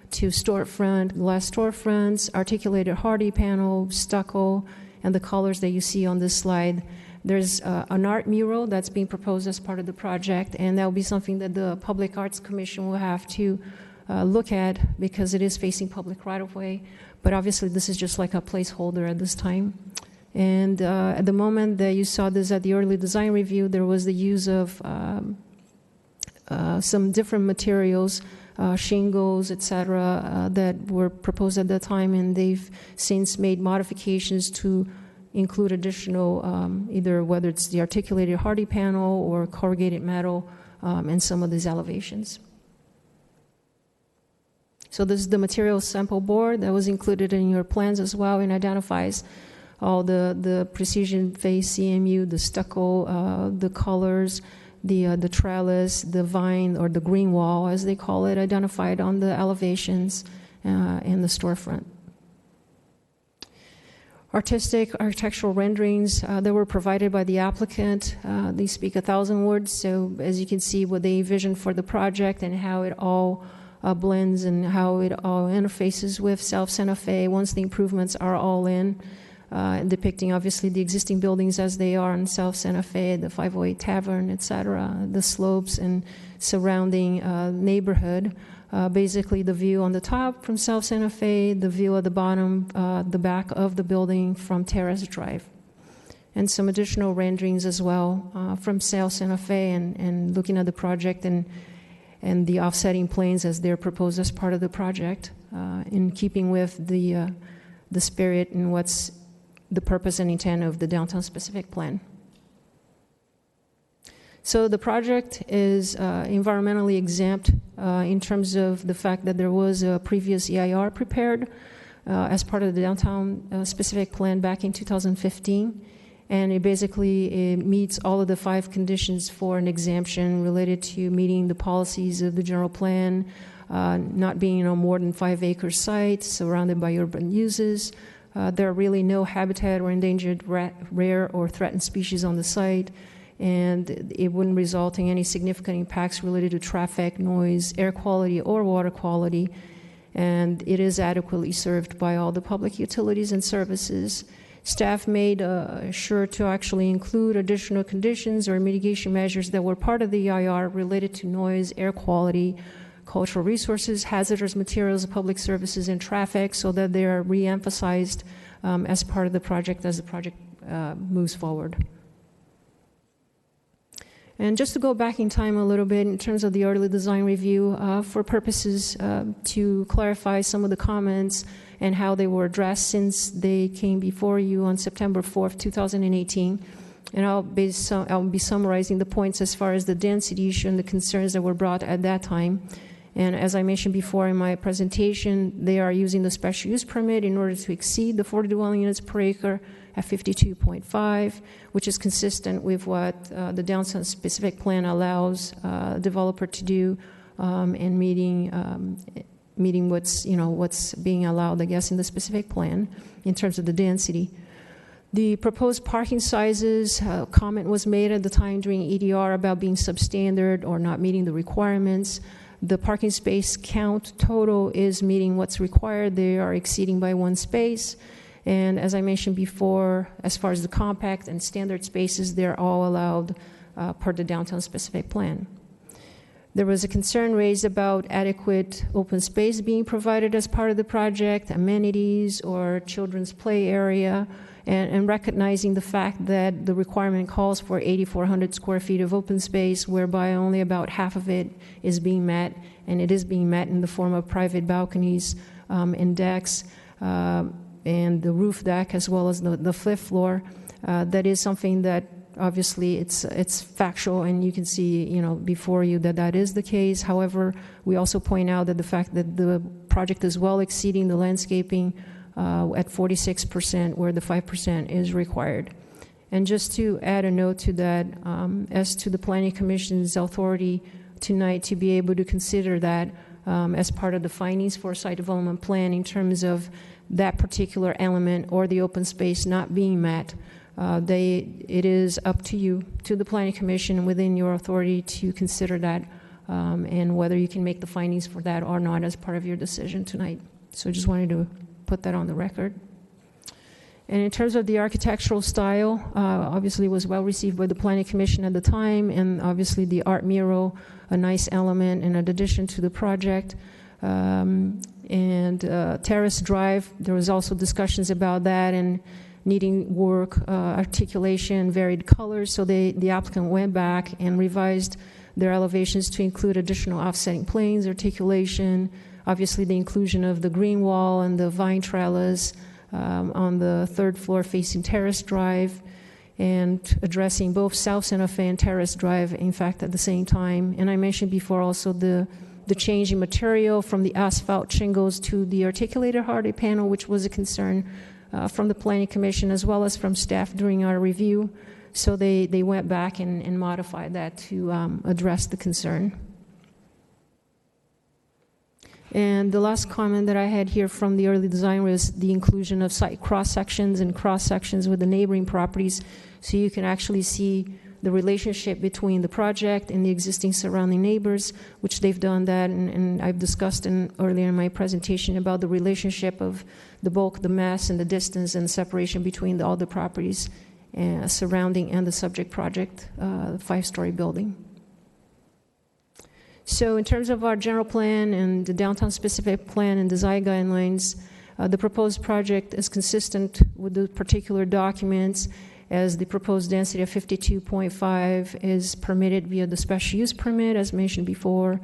to storefront, glass storefronts, articulated hardy panel, stucco, and the colors that you see on this slide. There's an art mural that's being proposed as part of the project, and that will be something that the Public Arts Commission will have to look at because it is facing public right-of-way. But obviously, this is just like a placeholder at this time. And at the moment that you saw this at the early design review, there was the use of some different materials, shingles, etc., that were proposed at that time, and they've since made modifications to include additional, either whether it's the articulated hardy panel or corrugated metal in some of these elevations. So this is the material sample board that was included in your plans as well and identifies all the precision face CMU, the stucco, the colors, the trellis, the vine or the green wall, as they call it, identified on the elevations and the storefront. Artistic architectural renderings that were provided by the applicant, they speak 1,000 words. So as you can see, what they envisioned for the project and how it all blends and how it all interfaces with South Santa Fe once the improvements are all in, depicting obviously the existing buildings as they are in South Santa Fe, the 508 Tavern, etc., the slopes and surrounding neighborhood. Basically the view on the top from South Santa Fe, the view at the bottom, the back of the building from Terrace Drive. And some additional renderings as well from South Santa Fe and looking at the project and the offsetting planes as they're proposed as part of the project in keeping with the spirit and what's the purpose and intent of the downtown specific plan. So the project is environmentally exempt in terms of the fact that there was a previous EIR prepared as part of the downtown specific plan back in 2015. And it basically meets all of the 5 conditions for an exemption related to meeting the policies of the general plan, not being on more than 5-acre site surrounded by urban uses. There are really no habitat or endangered rare or threatened species on the site, and it wouldn't result in any significant impacts related to traffic, noise, air quality, or water quality. And it is adequately served by all the public utilities and services. Staff made sure to actually include additional conditions or mitigation measures that were part of the EIR related to noise, air quality, cultural resources, hazardous materials, public services, and traffic, so that they are re-emphasized as part of the project as the project moves forward. And just to go back in time a little bit in terms of the early design review, for purposes to clarify some of the comments and how they were addressed since they came before you on September 4th, 2018. And I'll be summarizing the points as far as the density issue and the concerns that were brought at that time. And as I mentioned before in my presentation, they are using the special use permit in order to exceed the 40 dwelling units per acre at 52.5, which is consistent with what the downtown specific plan allows a developer to do, and meeting what's being allowed, I guess, in the specific plan in terms of the density. The proposed parking sizes, comment was made at the time during EDR about being substandard or not meeting the requirements. The parking space count total is meeting what's required. They are exceeding by 1 space. And as I mentioned before, as far as the compact and standard spaces, they're all allowed per the downtown specific plan. There was a concern raised about adequate open space being provided as part of the project, amenities or children's play area, and recognizing the fact that the requirement calls for 8,400 square feet of open space, whereby only about half of it is being met, and it is being met in the form of private balconies and decks, and the roof deck, as well as the fifth floor. That is something that obviously it's factual, and you can see before you that is the case. However, we also point out that the fact that the project is well exceeding the landscaping at 46%, where the 5% is required. And just to add a note to that, as to the Planning Commission's authority tonight to be able to consider that as part of the findings for a site development plan in terms of that particular element or the open space not being met, it is up to you, to the Planning Commission, within your authority to consider that and whether you can make the findings for that or not as part of your decision tonight. So I just wanted to put that on the record. And in terms of the architectural style, obviously was well received by the Planning Commission at the time, and obviously the art mural, a nice element and an addition to the project. And Terrace Drive, there was also discussions about that and needing work, articulation, varied colors. So the applicant went back and revised their elevations to include additional offsetting planes, articulation, obviously the inclusion of the green wall and the vine trellis on the 3rd floor facing Terrace Drive, and addressing both South Santa Fe and Terrace Drive, in fact, at the same time. And I mentioned before also the change in material from the asphalt shingles to the articulated hardy panel, which was a concern from the Planning Commission as well as from staff during our review. So they went back and modified that to address the concern. And the last comment that I had here from the early design was the inclusion of site cross-sections and cross-sections with the neighboring properties, so you can actually see the relationship between the project and the existing surrounding neighbors, which they've done that, and I've discussed earlier in my presentation about the relationship of the bulk, the mass, and the distance and separation between all the properties surrounding and the subject project, the 5-story building. So in terms of our general plan and the downtown specific plan and design guidelines, the proposed project is consistent with the particular documents, as the proposed density of 52.5 is permitted via the special use permit, as mentioned before,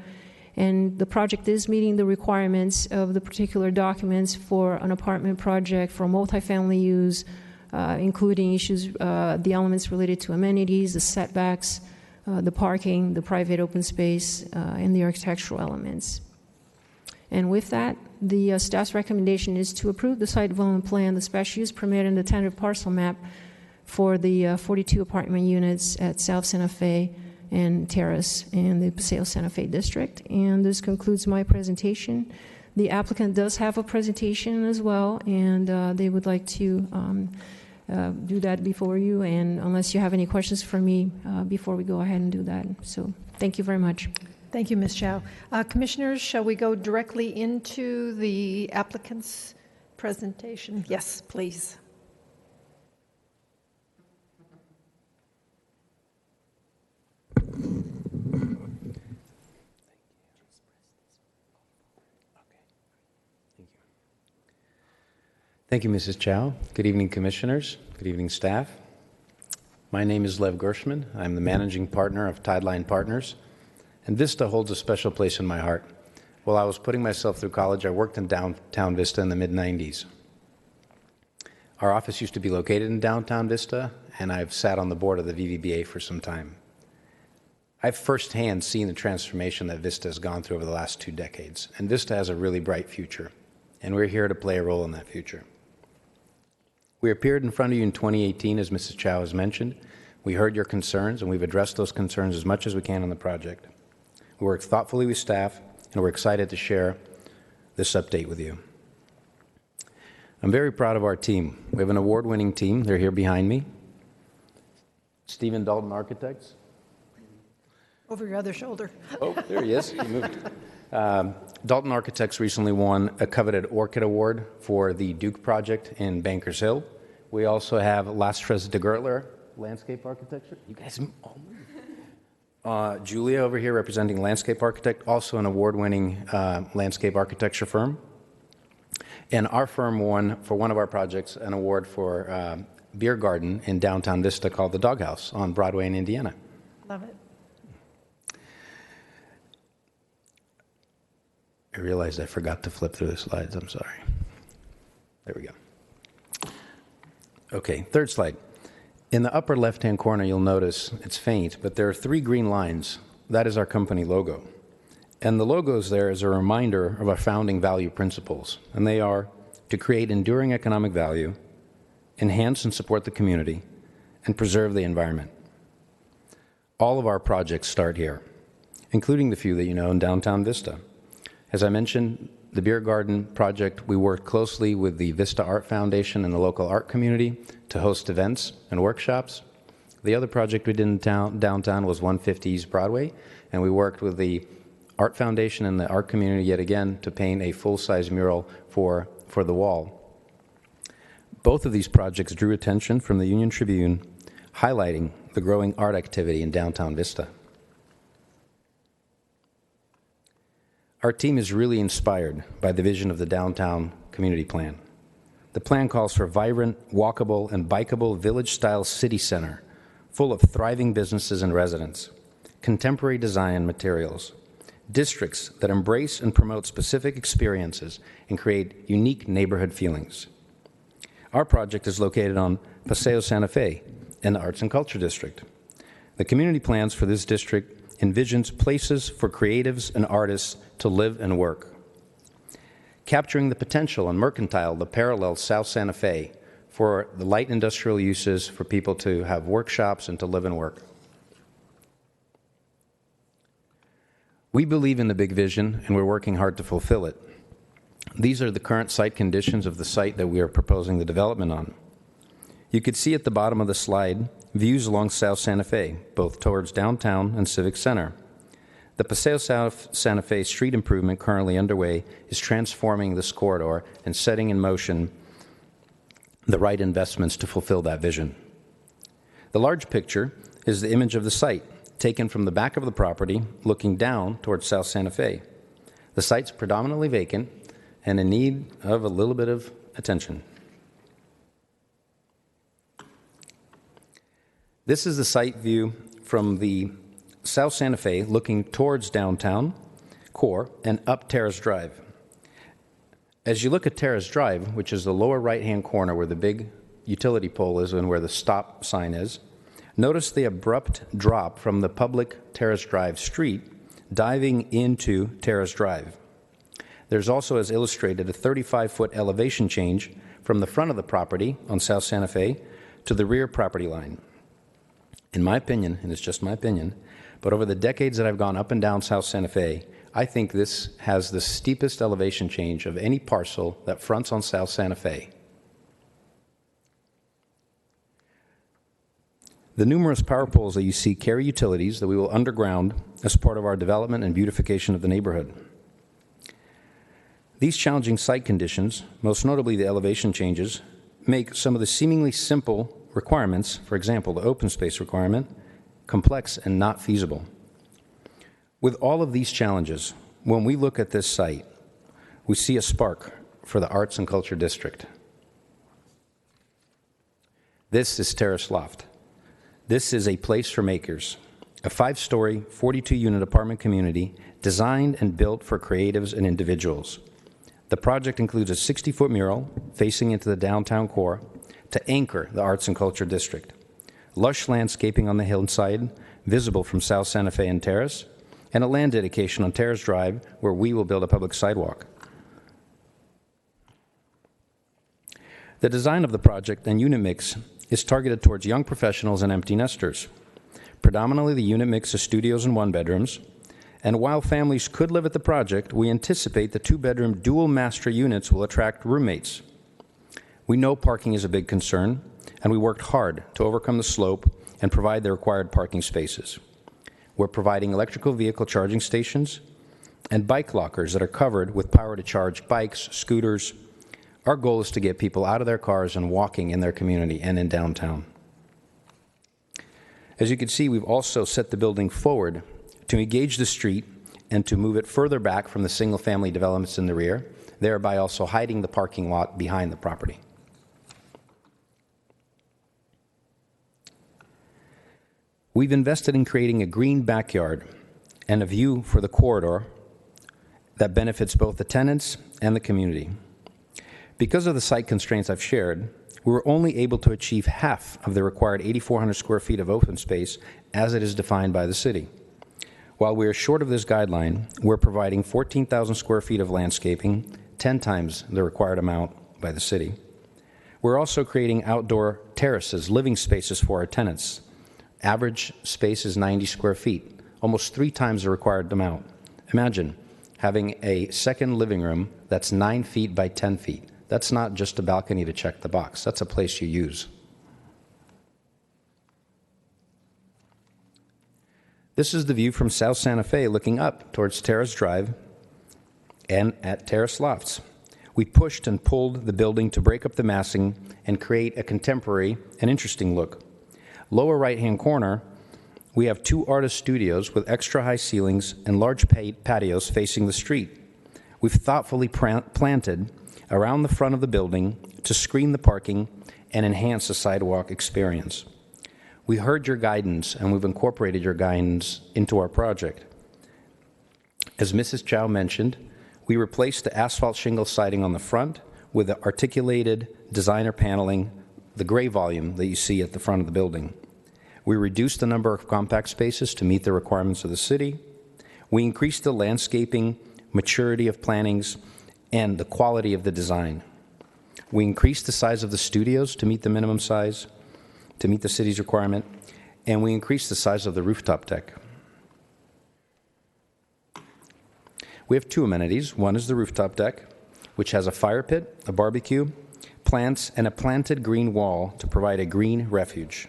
and the project is meeting the requirements of the particular documents for an apartment project for multifamily use, including issues, the elements related to amenities, the setbacks, the parking, the private open space, and the architectural elements. And with that, the staff's recommendation is to approve the site development plan, the special use permit, and the tentative parcel map for the 42 apartment units at South Santa Fe and Terrace in the Paseo Santa Fe district. And this concludes my presentation. The applicant does have a presentation as well, and they would like to do that before you, and unless you have any questions for me before we go ahead and do that. So thank you very much. Thank you, Ms. Chow. Commissioners, shall we go directly into the applicant's presentation? Yes, please. Thank you, Mrs. Chow. Good evening, Commissioners. Good evening, staff. My name is Lev Gershman. I'm the managing partner of Tideline Partners, and Vista holds a special place in my heart. While I was putting myself through college, I worked in downtown Vista in the mid-90s. Our office used to be located in downtown Vista, and I've sat on the board of the VVBA for some time. I've firsthand seen the transformation that Vista has gone through over the last 2 decades, and Vista has a really bright future, and we're here to play a role in that future. We appeared in front of you in 2018, as Mrs. Chow has mentioned. We heard your concerns, and we've addressed those concerns as much as we can on the project. We worked thoughtfully with staff, and we're excited to share this update with you. I'm very proud of our team. We have an award-winning team. They're here behind me. Stephen Dalton Architects. Over your other shoulder. Oh, there he is. He moved. Dalton Architects recently won a coveted Orchid Award for the Duke project in Bankers Hill. We also have Lastres de Gertler, landscape architecture. You guys all move. Julia over here representing Landscape Architect, also an award-winning landscape architecture firm. And our firm won, for one of our projects, an award for beer garden in downtown Vista called the Doghouse on Broadway in Indiana. Love it. I realized I forgot to flip through the slides. I'm sorry. There we go. Okay, third slide. In the upper left-hand corner, you'll notice it's faint, but there are 3 green lines. That is our company logo. And the logo's there as a reminder of our founding value principles, and they are to create enduring economic value, enhance and support the community, and preserve the environment. All of our projects start here, including the few that you know in downtown Vista. As I mentioned, the Beer Garden project, we worked closely with the Vista Art Foundation and the local art community to host events and workshops. The other project we did in downtown was 150 East Broadway, and we worked with the Art Foundation and the art community yet again to paint a full-size mural for the wall. Both of these projects drew attention from the Union Tribune, highlighting the growing art activity in downtown Vista. Our team is really inspired by the vision of the downtown community plan. The plan calls for a vibrant, walkable, and bikeable village-style city center full of thriving businesses and residents, contemporary design and materials, districts that embrace and promote specific experiences and create unique neighborhood feelings. Our project is located on Paseo Santa Fe in the Arts and Culture District. The community plans for this district envisions places for creatives and artists to live and work. Capturing the potential and mercantile that parallels South Santa Fe, for the light industrial uses for people to have workshops and to live and work. We believe in the big vision, and we're working hard to fulfill it. These are the current site conditions of the site that we are proposing the development on. You could see at the bottom of the slide views along South Santa Fe, both towards downtown and Civic Center. The Paseo South Santa Fe street improvement currently underway is transforming this corridor and setting in motion the right investments to fulfill that vision. The large picture is the image of the site, taken from the back of the property, looking down towards South Santa Fe. The site's predominantly vacant and in need of a little bit of attention. This is the site view from the South Santa Fe looking towards downtown core and up Terrace Drive. As you look at Terrace Drive, which is the lower right-hand corner where the big utility pole is and where the stop sign is, notice the abrupt drop from the public Terrace Drive street diving into Terrace Drive. There's also, as illustrated, a 35-foot elevation change from the front of the property on South Santa Fe to the rear property line. In my opinion, and it's just my opinion, but over the decades that I've gone up and down South Santa Fe, I think this has the steepest elevation change of any parcel that fronts on South Santa Fe. The numerous power poles that you see carry utilities that we will underground as part of our development and beautification of the neighborhood. These challenging site conditions, most notably the elevation changes, make some of the seemingly simple requirements, for example, the open space requirement, complex and not feasible. With all of these challenges, when we look at this site, we see a spark for the Arts and Culture District. This is Terrace Loft. This is a place for makers, a 5-story, 42-unit apartment community designed and built for creatives and individuals. The project includes a 60-foot mural facing into the downtown core to anchor the Arts and Culture District, lush landscaping on the hillside visible from South Santa Fe and Terrace, and a land dedication on Terrace Drive where we will build a public sidewalk. The design of the project and unit mix is targeted towards young professionals and empty nesters. Predominantly, the unit mix is studios and one-bedrooms, and while families could live at the project, we anticipate the 2-bedroom dual master units will attract roommates. We know parking is a big concern, and we worked hard to overcome the slope and provide the required parking spaces. We're providing electrical vehicle charging stations and bike lockers that are covered with power to charge bikes, scooters. Our goal is to get people out of their cars and walking in their community and in downtown. As you can see, we've also set the building forward to engage the street and to move it further back from the single-family developments in the rear, thereby also hiding the parking lot behind the property. We've invested in creating a green backyard and a view for the corridor that benefits both the tenants and the community. Because of the site constraints I've shared, we were only able to achieve half of the required 8,400 square feet of open space as it is defined by the city. While we are short of this guideline, we're providing 14,000 square feet of landscaping, 10 times the required amount by the city. We're also creating outdoor terraces, living spaces for our tenants. Average space is 90 square feet, almost 3 times the required amount. Imagine having a second living room that's 9 feet by 10 feet. That's not just a balcony to check the box. That's a place you use. This is the view from South Santa Fe looking up towards Terrace Drive and at Terrace Lofts. We pushed and pulled the building to break up the massing and create a contemporary and interesting look. Lower right-hand corner, we have 2 artist studios with extra high ceilings and large patios facing the street. We've thoughtfully planted around the front of the building to screen the parking and enhance the sidewalk experience. We heard your guidance, and we've incorporated your guidance into our project. As Mrs. Chow mentioned, we replaced the asphalt shingle siding on the front with the articulated designer paneling, the gray volume that you see at the front of the building. We reduced the number of compact spaces to meet the requirements of the city. We increased the landscaping, maturity of plantings, and the quality of the design. We increased the size of the studios to meet the minimum size, to meet the city's requirement, and we increased the size of the rooftop deck. We have two amenities. One is the rooftop deck, which has a fire pit, a barbecue, plants, and a planted green wall to provide a green refuge.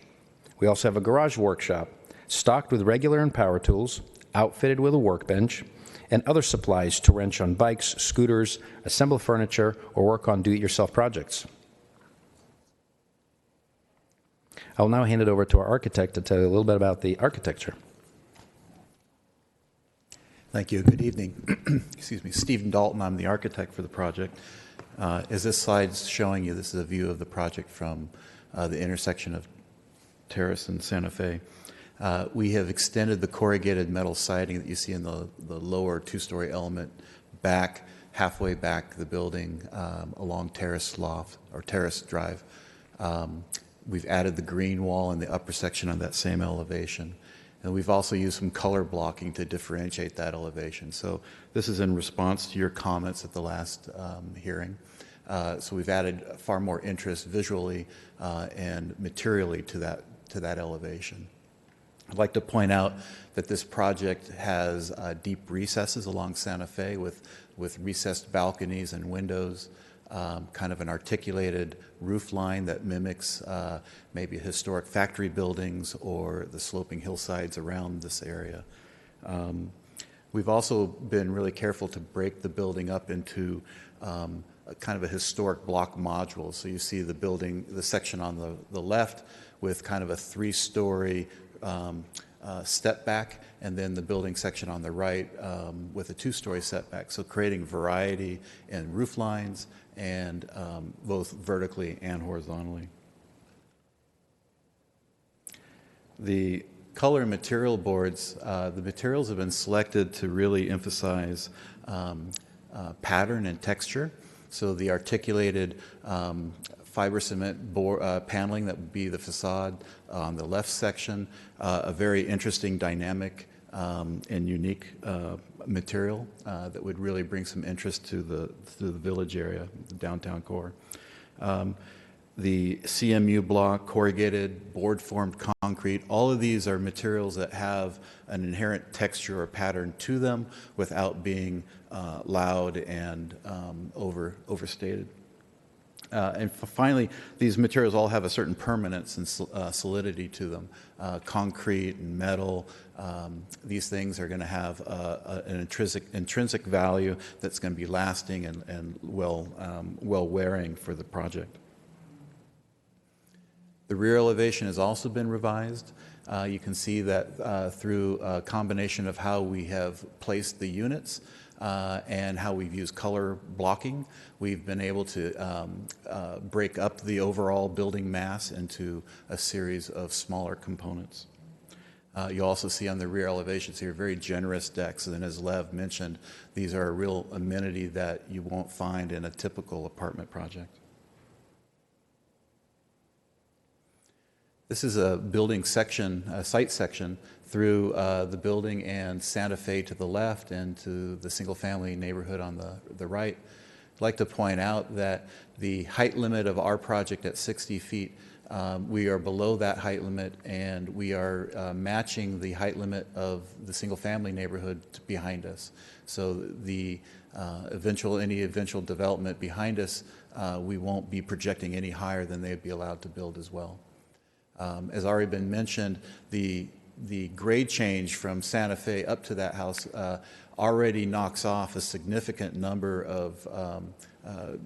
We also have a garage workshop stocked with regular and power tools, outfitted with a workbench, and other supplies to wrench on bikes, scooters, assemble furniture, or work on do-it-yourself projects. I'll now hand it over to our architect to tell you a little bit about the architecture. Thank you. Good evening. Excuse me. Stephen Dalton. I'm the architect for the project. As this slide's showing you, this is a view of the project from the intersection of Terrace and Santa Fe. We have extended the corrugated metal siding that you see in the lower two-story element back, halfway back the building along Terrace Loft or Terrace Drive. We've added the green wall in the upper section on that same elevation. And we've also used some color blocking to differentiate that elevation. So this is in response to your comments at the last hearing. So we've added far more interest visually and materially to that elevation. I'd like to point out that this project has deep recesses along Santa Fe with recessed balconies and windows, kind of an articulated roof line that mimics maybe historic factory buildings or the sloping hillsides around this area. We've also been really careful to break the building up into kind of a historic block module. So you see the building, the section on the left with kind of a three-story step back, and then the building section on the right with a two-story setback. So creating variety in roof lines and both vertically and horizontally. The color and material boards, the materials have been selected to really emphasize pattern and texture. So the articulated fiber cement paneling that would be the facade on the left section, a very interesting, dynamic, and unique material that would really bring some interest to the village area, the downtown core. The CMU block, corrugated, board-formed concrete, all of these are materials that have an inherent texture or pattern to them without being loud and overstated. And finally, these materials all have a certain permanence and solidity to them. Concrete and metal, these things are going to have an intrinsic value that's going to be lasting and well-wearing for the project. The rear elevation has also been revised. You can see that through a combination of how we have placed the units and how we've used color blocking, we've been able to break up the overall building mass into a series of smaller components. You also see on the rear elevations here very generous decks, and as Lev mentioned, these are a real amenity that you won't find in a typical apartment project. This is a building section, a site section through the building and Santa Fe to the left and to the single-family neighborhood on the right. I'd like to point out that the height limit of our project at 60 feet, we are below that height limit, and we are matching the height limit of the single-family neighborhood behind us. So the any eventual development behind us, we won't be projecting any higher than they'd be allowed to build as well. As already been mentioned, the grade change from Santa Fe up to that house already knocks off a significant number of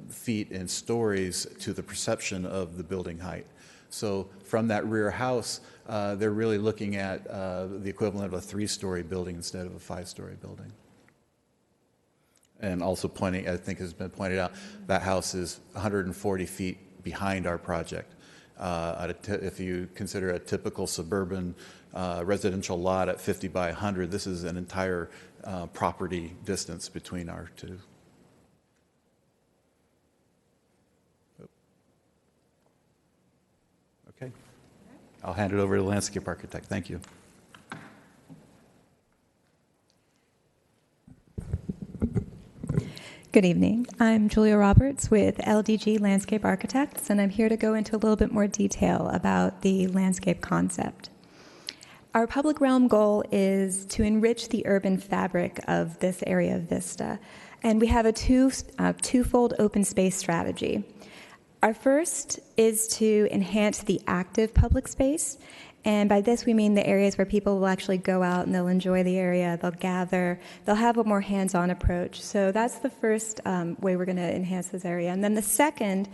feet and stories to the perception of the building height. So from that rear house, they're really looking at the equivalent of a 3-story building instead of a 5-story building. And also pointing, I think has been pointed out, that house is 140 feet behind our project. If you consider a typical suburban residential lot at 50 by 100, this is an entire property distance between our two. Okay. I'll hand it over to the landscape architect. Thank you. Good evening. I'm Julia Roberts with LDG Landscape Architects, and I'm here to go into a little bit more detail about the landscape concept. Our public realm goal is to enrich the urban fabric of this area of Vista, and we have a twofold open space strategy. Our first is to enhance the active public space, and by this we mean the areas where people will actually go out and they'll enjoy the area, they'll gather, they'll have a more hands-on approach. So that's the first way we're going to enhance this area. And then the second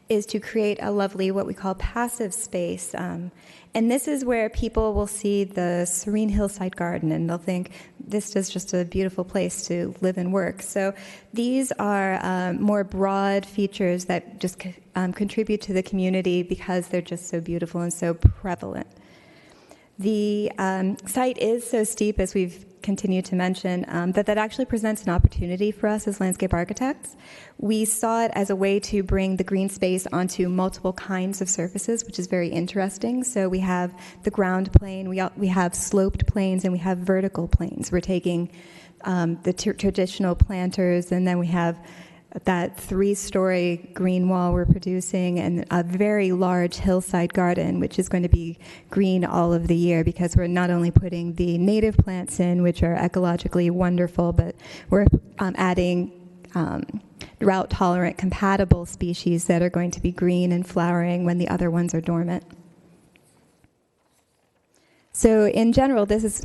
is to create a lovely, what we call passive space. And this is where people will see the serene hillside garden and they'll think this is just a beautiful place to live and work. So these are more broad features that just contribute to the community because they're just so beautiful and so prevalent. The site is so steep, as we've continued to mention, that actually presents an opportunity for us as landscape architects. We saw it as a way to bring the green space onto multiple kinds of surfaces, which is very interesting. So we have the ground plane, we have sloped planes, and we have vertical planes. We're taking the traditional planters, and then we have that 3-story green wall we're producing, and a very large hillside garden, which is going to be green all of the year because we're not only putting the native plants in, which are ecologically wonderful, but we're adding drought-tolerant, compatible species that are going to be green and flowering when the other ones are dormant. So in general, this is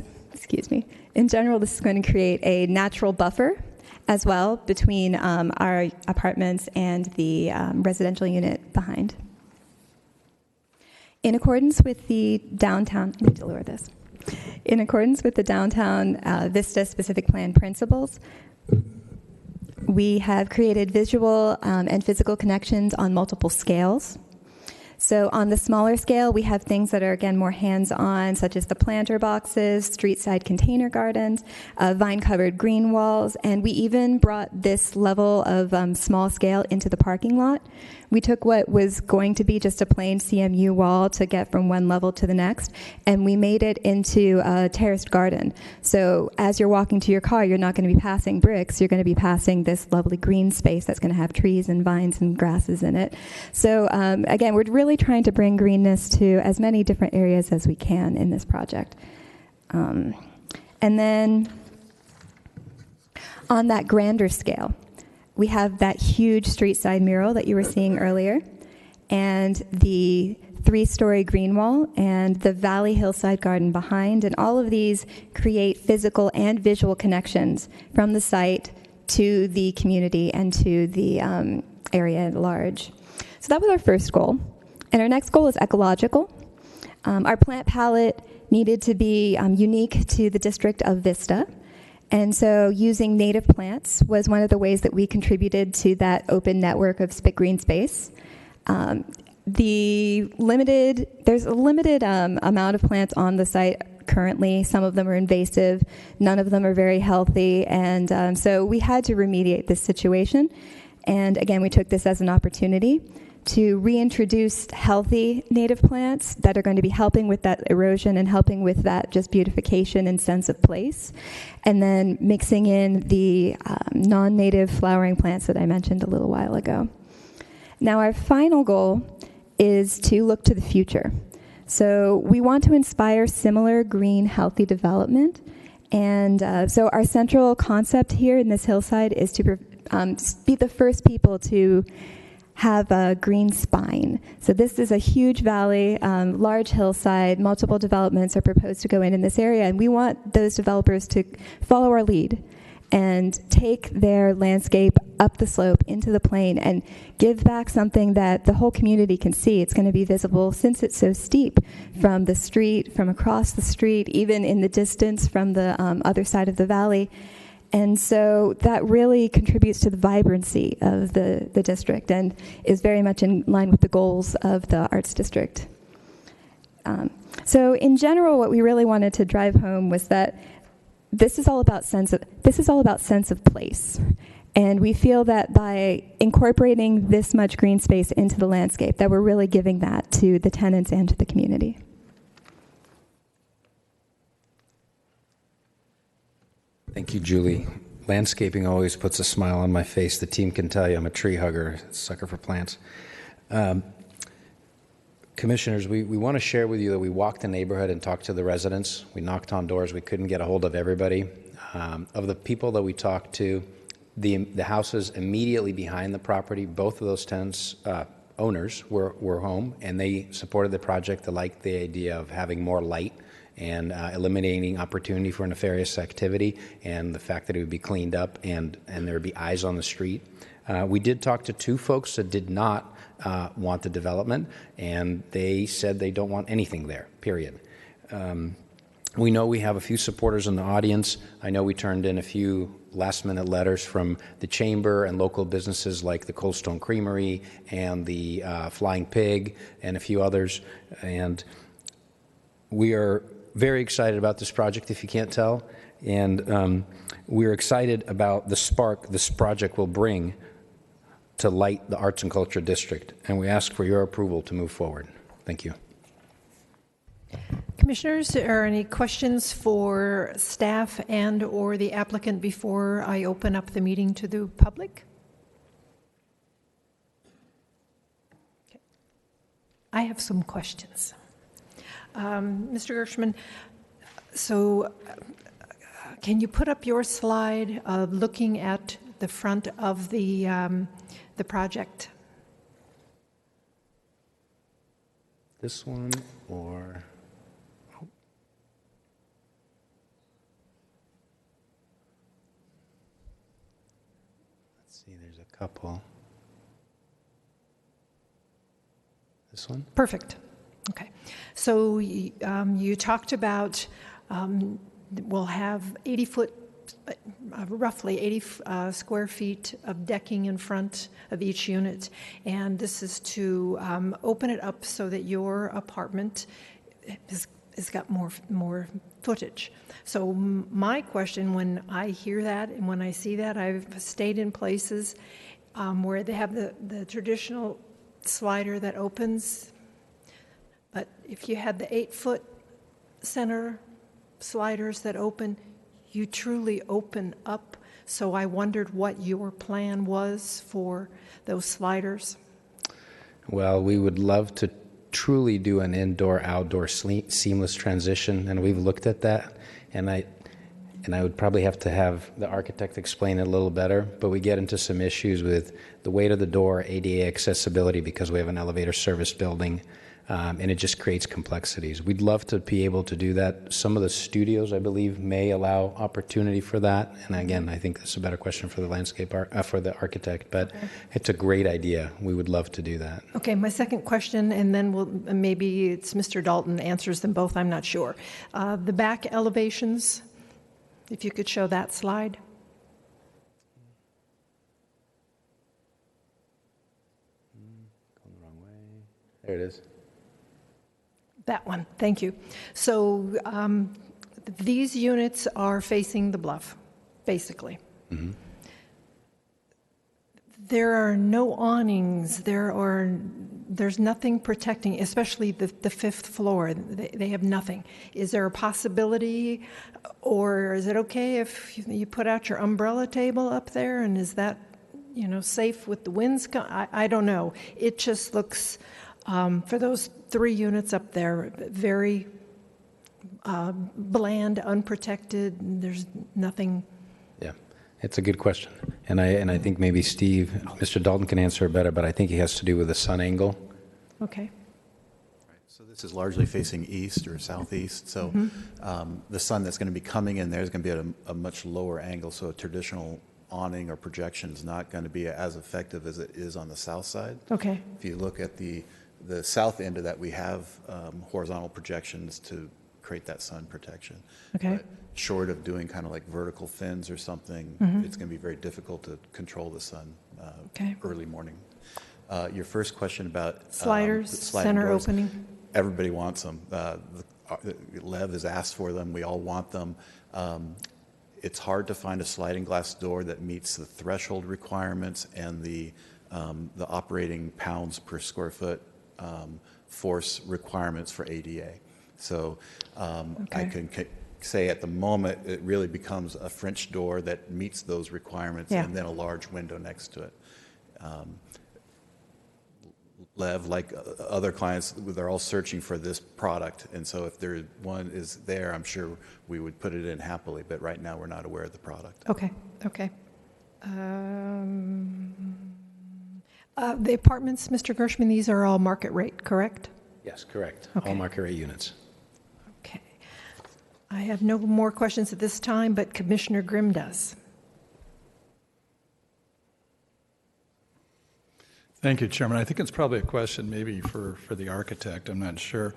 going to create a natural buffer as well between our apartments and the residential unit behind. In accordance with the downtown, let me deliver this. In accordance with the downtown Vista specific plan principles, we have created visual and physical connections on multiple scales. So on the smaller scale, we have things that are, again, more hands-on, such as the planter boxes, street-side container gardens, vine-covered green walls, and we even brought this level of small scale into the parking lot. We took what was going to be just a plain CMU wall to get from one level to the next, and we made it into a terraced garden. So as you're walking to your car, you're not going to be passing bricks, you're going to be passing this lovely green space that's going to have trees and vines and grasses in it. So again, we're really trying to bring greenness to as many different areas as we can in this project. And then on that grander scale, we have that huge street side mural that you were seeing earlier, and the 3-story green wall, and the valley hillside garden behind, and all of these create physical and visual connections from the site to the community and to the area at large. So that was our first goal. And our next goal is ecological. Our plant palette needed to be unique to the district of Vista. And so using native plants was one of the ways that we contributed to that open network of green space. There's a limited amount of plants on the site currently. Some of them are invasive. None of them are very healthy. And so we had to remediate this situation. And again, we took this as an opportunity to reintroduce healthy native plants that are going to be helping with that erosion and helping with that just beautification and sense of place, and then mixing in the non-native flowering plants that I mentioned a little while ago. Now our final goal is to look to the future. So we want to inspire similar green, healthy development, and so our central concept here in this hillside is to be the first people to have a green spine. So this is a huge valley, large hillside, multiple developments are proposed to go in this area, and we want those developers to follow our lead and take their landscape up the slope into the plain and give back something that the whole community can see. It's going to be visible, since it's so steep, from the street, from across the street, even in the distance from the other side of the valley. And so that really contributes to the vibrancy of the district and is very much in line with the goals of the Arts District. So in general, what we really wanted to drive home was that this is all about sense of place. And we feel that by incorporating this much green space into the landscape, that we're really giving that to the tenants and to the community. Thank you, Julie. Landscaping always puts a smile on my face. The team can tell you I'm a tree hugger, sucker for plants. Commissioners, we want to share with you that we walked the neighborhood and talked to the residents. We knocked on doors. We couldn't get a hold of everybody. Of the people that we talked to, the houses immediately behind the property, both of those tenants, owners were home, and they supported the project. They liked the idea of having more light and eliminating opportunity for nefarious activity, and the fact that it would be cleaned up and there would be eyes on the street. We did talk to two folks that did not want the development, and they said they don't want anything there, period. We know we have a few supporters in the audience. I know we turned in a few last-minute letters from the chamber and local businesses like the Cold Stone Creamery and the Flying Pig and a few others. And we are very excited about this project, if you can't tell. And we're excited about the spark this project will bring to light the Arts and Culture District. And we ask for your approval to move forward. Thank you. Commissioners, are any questions for staff and or the applicant before I open up the meeting to the public? Okay. I have some questions. Mr. Gershman, so can you put up your slide of looking at the front of the project? This one or... There's a couple. This one? Perfect. Okay. So you talked about we'll have 80 foot, roughly 80 square feet of decking in front of each unit. And this is to open it up so that your apartment has got more footage. So my question, when I hear that and when I see that, I've stayed in places where they have the traditional slider that opens, but if you had the 8-foot center sliders that open, you truly open up. So I wondered what your plan was for those sliders. Well, we would love to truly do an indoor-outdoor seamless transition, and we've looked at that, and I would probably have to have the architect explain it a little better, but we get into some issues with the weight of the door, ADA accessibility, because we have an elevator service building, and it just creates complexities. We'd love to be able to do that. Some of the studios, I believe, may allow opportunity for that, and again, I think that's a better question for the for the architect, but okay. It's a great idea. We would love to do that. Okay, my second question, and then maybe it's Mr. Dalton answers them both, I'm not sure. The back elevations, if you could show that slide. Going the wrong way. There it is. That one, thank you. So these units are facing the bluff, basically. Mm-hmm. There are no awnings. There's nothing protecting, especially the fifth floor. They have nothing. Is there a possibility, or is it okay if you put out your umbrella table up there, and is that, safe with the winds? I don't know. It just looks, for those 3 units up there, very bland, unprotected. There's nothing. Yeah, it's a good question. And I think maybe Mr. Dalton can answer it better, but I think it has to do with the sun angle. Okay. Right. So this is largely facing east or southeast. So the sun that's going to be coming in there is going to be at a much lower angle. So a traditional awning or projection is not going to be as effective as it is on the south side. Okay. If you look at the south end of that, we have horizontal projections to create that sun protection. Okay. But short of doing kind of like vertical fins or something, it's going to be very difficult to control the sun early morning. Your first question about sliders, center doors, opening. Everybody wants them. Lev has asked for them. We all want them. It's hard to find a sliding glass door that meets the threshold requirements and the operating pounds per square foot force requirements for ADA. So I can say at the moment, it really becomes a French door that meets those requirements, Yeah. and then a large window next to it. Lev, like other clients, they're all searching for this product, and so if there one is there, I'm sure we would put it in happily, but right now we're not aware of the product. Okay, okay. The apartments, Mr. Gershman, these are all market rate, correct? Yes, correct. Okay. All market rate units. Okay. I have no more questions at this time, but Commissioner Grimm does. Thank you, Chairman. I think it's probably a question maybe for the architect. I'm not sure.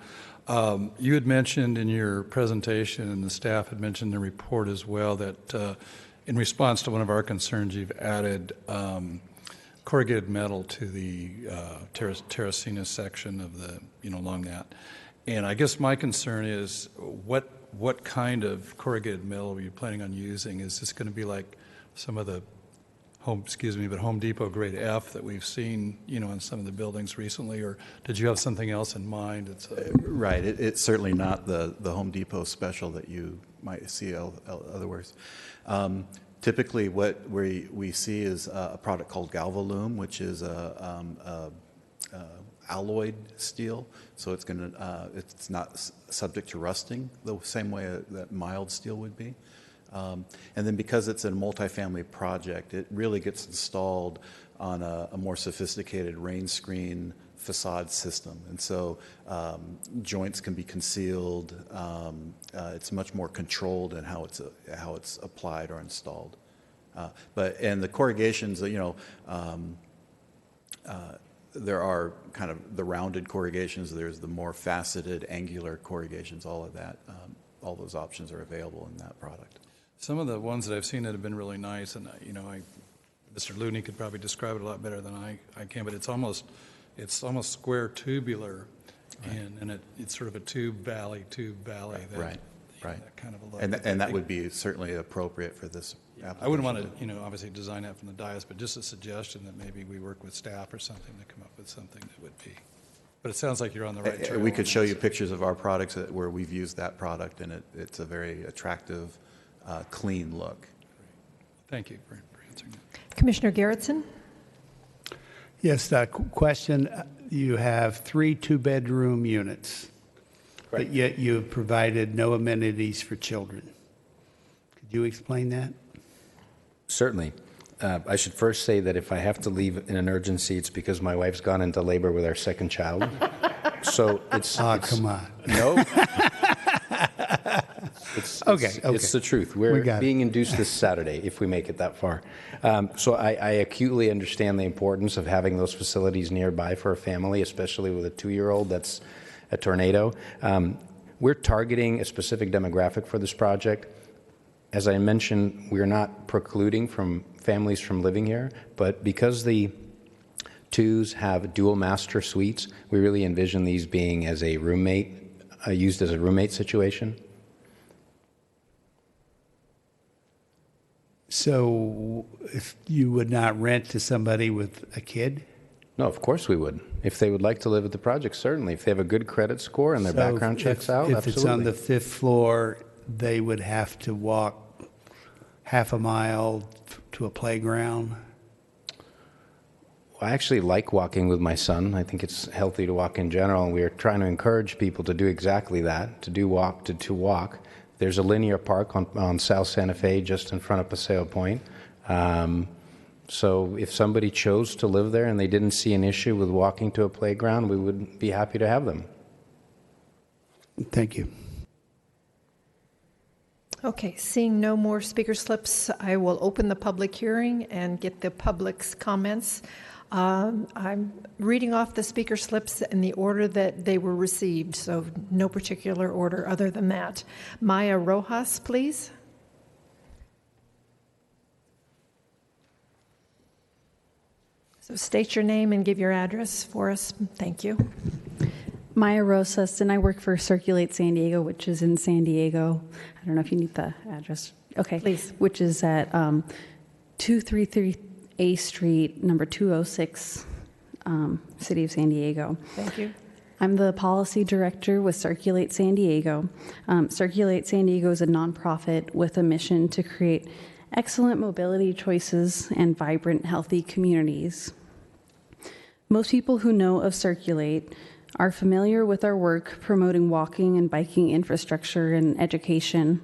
You had mentioned in your presentation, and the staff had mentioned in the report as well, that in response to one of our concerns, you've added corrugated metal to the Terracino section of the, along that. And I guess my concern is what kind of corrugated metal are you planning on using? Is this going to be like some of the Home Depot grade F that we've seen, in some of the buildings recently, or did you have something else in mind? Right. It's certainly not the Home Depot special that you might see otherwise. Typically, what we see is a product called Galvalume, which is a alloyed steel, so it's not subject to rusting the same way that mild steel would be. And then because it's a multifamily project, it really gets installed on a more sophisticated rain screen facade system. And so joints can be concealed. It's much more controlled in how it's applied or installed. And the corrugations, there are kind of the rounded corrugations. There's the more faceted, angular corrugations. All of that, all those options are available in that product. Some of the ones that I've seen that have been really nice, and Mr. Looney could probably describe it a lot better than I can, but it's almost square tubular, right. and it's sort of a tube valley. Right. That kind of a look. And that would be certainly appropriate for this application. I wouldn't want to, obviously design that from the dais, but just a suggestion that maybe we work with staff or something to come up with something that would be. But it sounds like you're on the right track. We could show you pictures of our products where we've used that product, and it's a very attractive, clean look. Thank you for answering that. Commissioner Garrettson? Yes, question. You have 3 two-bedroom units, but yet you've provided no amenities for children. Could you explain that? Certainly. I should first say that if I have to leave in an urgency, it's because my wife's gone into labor with our second child. So it's... come on. No. Okay. It's the truth. We're being induced this Saturday if we make it that far. So I acutely understand the importance of having those facilities nearby for a family, especially with a 2-year-old that's a tornado. We're targeting a specific demographic for this project. As I mentioned, we're not precluding families from living here, but because the 2s have dual master suites, we really envision these being as a roommate, used as a roommate situation. So if you would not rent to somebody with a kid? No, of course we would. If they would like to live at the project, certainly. If they have a good credit score and their background checks out, if absolutely. If it's on the 5th floor, they would have to walk half a mile to a playground? I actually like walking with my son. I think it's healthy to walk in general, and we are trying to encourage people to do exactly that, to walk. There's a linear park on South Santa Fe just in front of Paseo Point. So if somebody chose to live there and they didn't see an issue with walking to a playground, we would be happy to have them. Thank you. Okay, seeing no more speaker slips, I will open the public hearing and get the public's comments. I'm reading off the speaker slips in the order that they were received, so no particular order other than that. Maya Rojas, please. So state your name and give your address for us. Thank you. Maya Rosas, and I work for Circulate San Diego, which is in San Diego. I don't know if you need the address. Okay. Please. Which is at 233 A Street, number 206, City of San Diego. Thank you. I'm the policy director with Circulate San Diego. Circulate San Diego is a nonprofit with a mission to create excellent mobility choices and vibrant, healthy communities. Most people who know of Circulate are familiar with our work promoting walking and biking infrastructure and education.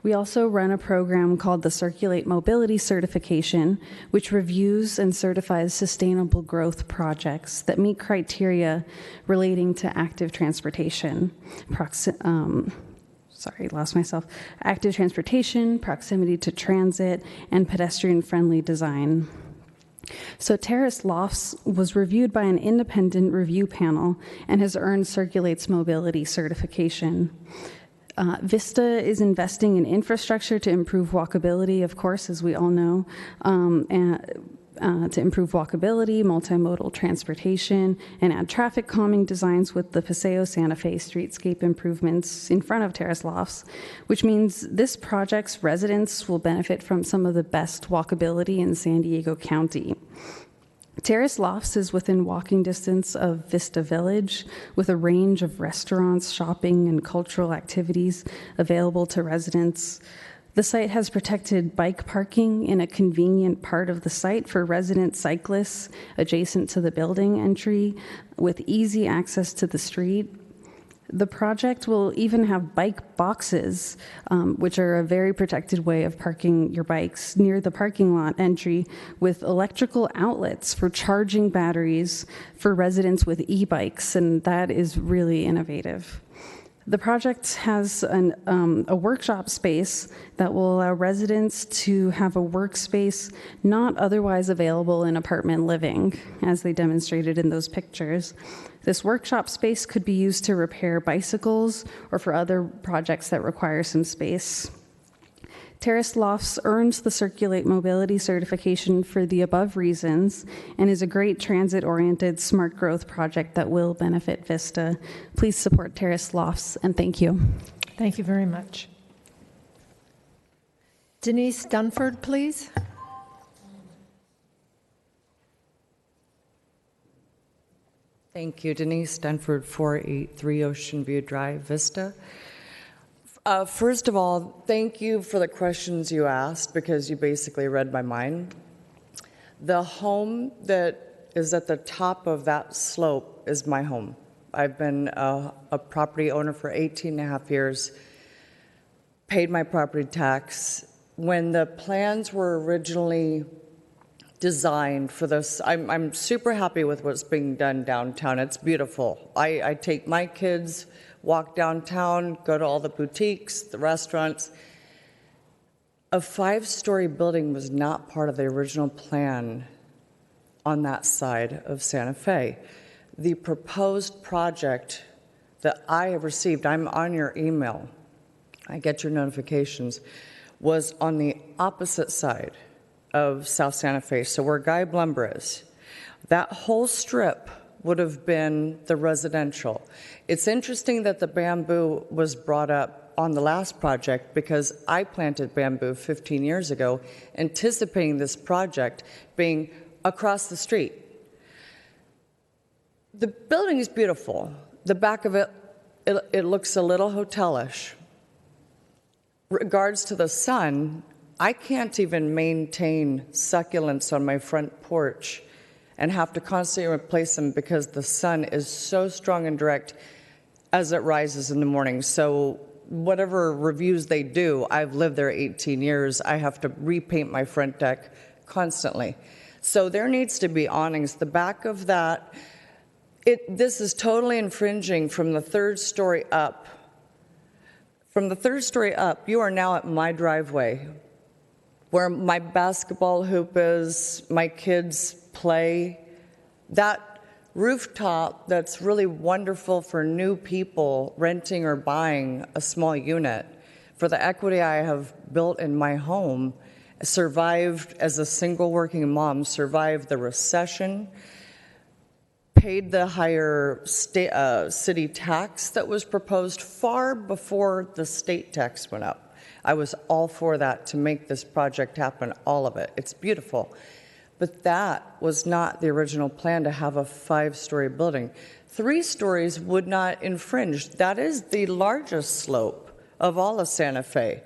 We also run a program called the Circulate Mobility Certification, which reviews and certifies sustainable growth projects that meet criteria relating to active transportation. Active transportation, proximity to transit, and pedestrian-friendly design. So Terrace Lofts was reviewed by an independent review panel and has earned Circulate's mobility certification. Vista is investing in infrastructure to improve walkability, of course, as we all know, to improve walkability, multimodal transportation, and add traffic calming designs with the Paseo Santa Fe streetscape improvements in front of Terrace Lofts, which means this project's residents will benefit from some of the best walkability in San Diego County. Terrace Lofts is within walking distance of Vista Village, with a range of restaurants, shopping, and cultural activities available to residents. The site has protected bike parking in a convenient part of the site for resident cyclists adjacent to the building entry, with easy access to the street. The project will even have bike boxes, which are a very protected way of parking your bikes near the parking lot entry, with electrical outlets for charging batteries for residents with e-bikes, and that is really innovative. The project has a workshop space that will allow residents to have a workspace not otherwise available in apartment living, as they demonstrated in those pictures. This workshop space could be used to repair bicycles or for other projects that require some space. Terrace Lofts earned the Circulate Mobility certification for the above reasons and is a great transit-oriented smart growth project that will benefit Vista. Please support Terrace Lofts, and thank you. Thank you very much. Denise Dunford, please. Thank you, Denise Dunford, 483 Ocean View Drive, Vista. First of all, thank you for the questions you asked, because you basically read my mind. The home that is at the top of that slope is my home. I've been a property owner for 18 and a half years, paid my property tax. When the plans were originally designed for this, I'm super happy with what's being done downtown. It's beautiful. I take my kids, walk downtown, go to all the boutiques, the restaurants. A 5-story building was not part of the original plan on that side of Santa Fe. The proposed project that I have received, I'm on your email, I get your notifications, was on the opposite side of South Santa Fe, so where Guy Blumber is. That whole strip would have been the residential. It's interesting that the bamboo was brought up on the last project, because I planted bamboo 15 years ago, anticipating this project being across the street. The building is beautiful. The back of it, it looks a little hotelish. Regards to the sun, I can't even maintain succulents on my front porch and have to constantly replace them because the sun is so strong and direct as it rises in the morning. So whatever reviews they do, I've lived there 18 years, I have to repaint my front deck constantly. So there needs to be awnings. The back of that, this is totally infringing from the 3rd story up. From the 3rd story up, you are now at my driveway, where my basketball hoop is, my kids play. That rooftop that's really wonderful for new people renting or buying a small unit. For the equity I have built in my home, survived as a single working mom, survived the recession, paid the higher city tax that was proposed far before the state tax went up. I was all for that to make this project happen, all of it. It's beautiful. But that was not the original plan, to have a 5-story building. 3 stories would not infringe. That is the largest slope of all of Santa Fe.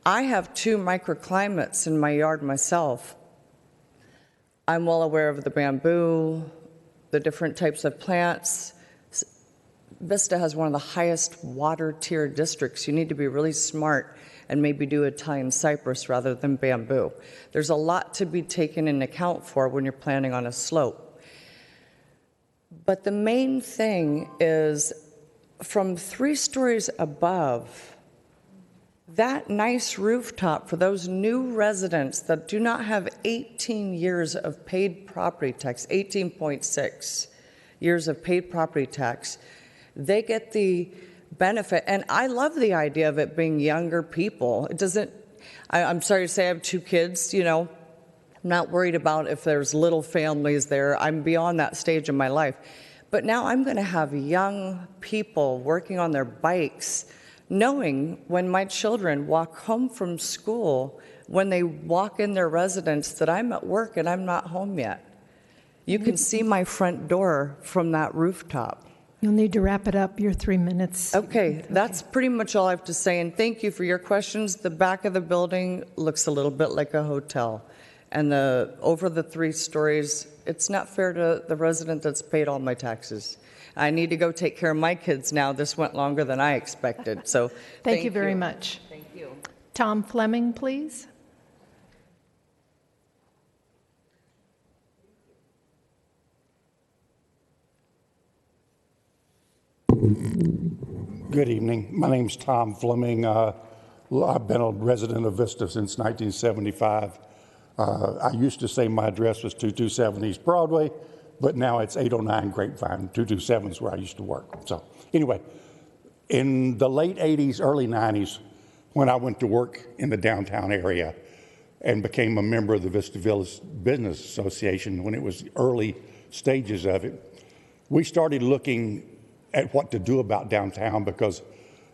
I have 2 microclimates in my yard myself. I'm well aware of the bamboo, the different types of plants. Vista has one of the highest water tier districts. You need to be really smart and maybe do Italian cypress rather than bamboo. There's a lot to be taken into account for when you're planning on a slope. But the main thing is, from 3 stories above, that nice rooftop for those new residents that do not have 18 years of paid property tax, 18.6 years of paid property tax, they get the benefit. And I love the idea of it being younger people. It doesn't, I'm sorry to say I have 2 kids, you know. I'm not worried about if there's little families there. I'm beyond that stage in my life. But now I'm going to have young people working on their bikes, knowing when my children walk home from school, when they walk in their residence, that I'm at work and I'm not home yet. You can see my front door from that rooftop. You'll need to wrap it up, your 3 minutes. Okay, that's pretty much all I have to say, and thank you for your questions. The back of the building looks a little bit like a hotel, and over the 3 stories, it's not fair to the resident that's paid all my taxes. I need to go take care of my kids now. This went longer than I expected, so Thank you very much. Thank you. Tom Fleming, please. Good evening. My name's Tom Fleming. I've been a resident of Vista since 1975. I used to say my address was 227 East Broadway, but now it's 809 Grapevine. 227 is where I used to work. So anyway, in the late 80s, early 90s, when I went to work in the downtown area and became a member of the Vista Village Business Association, when it was early stages of it, we started looking at what to do about downtown, because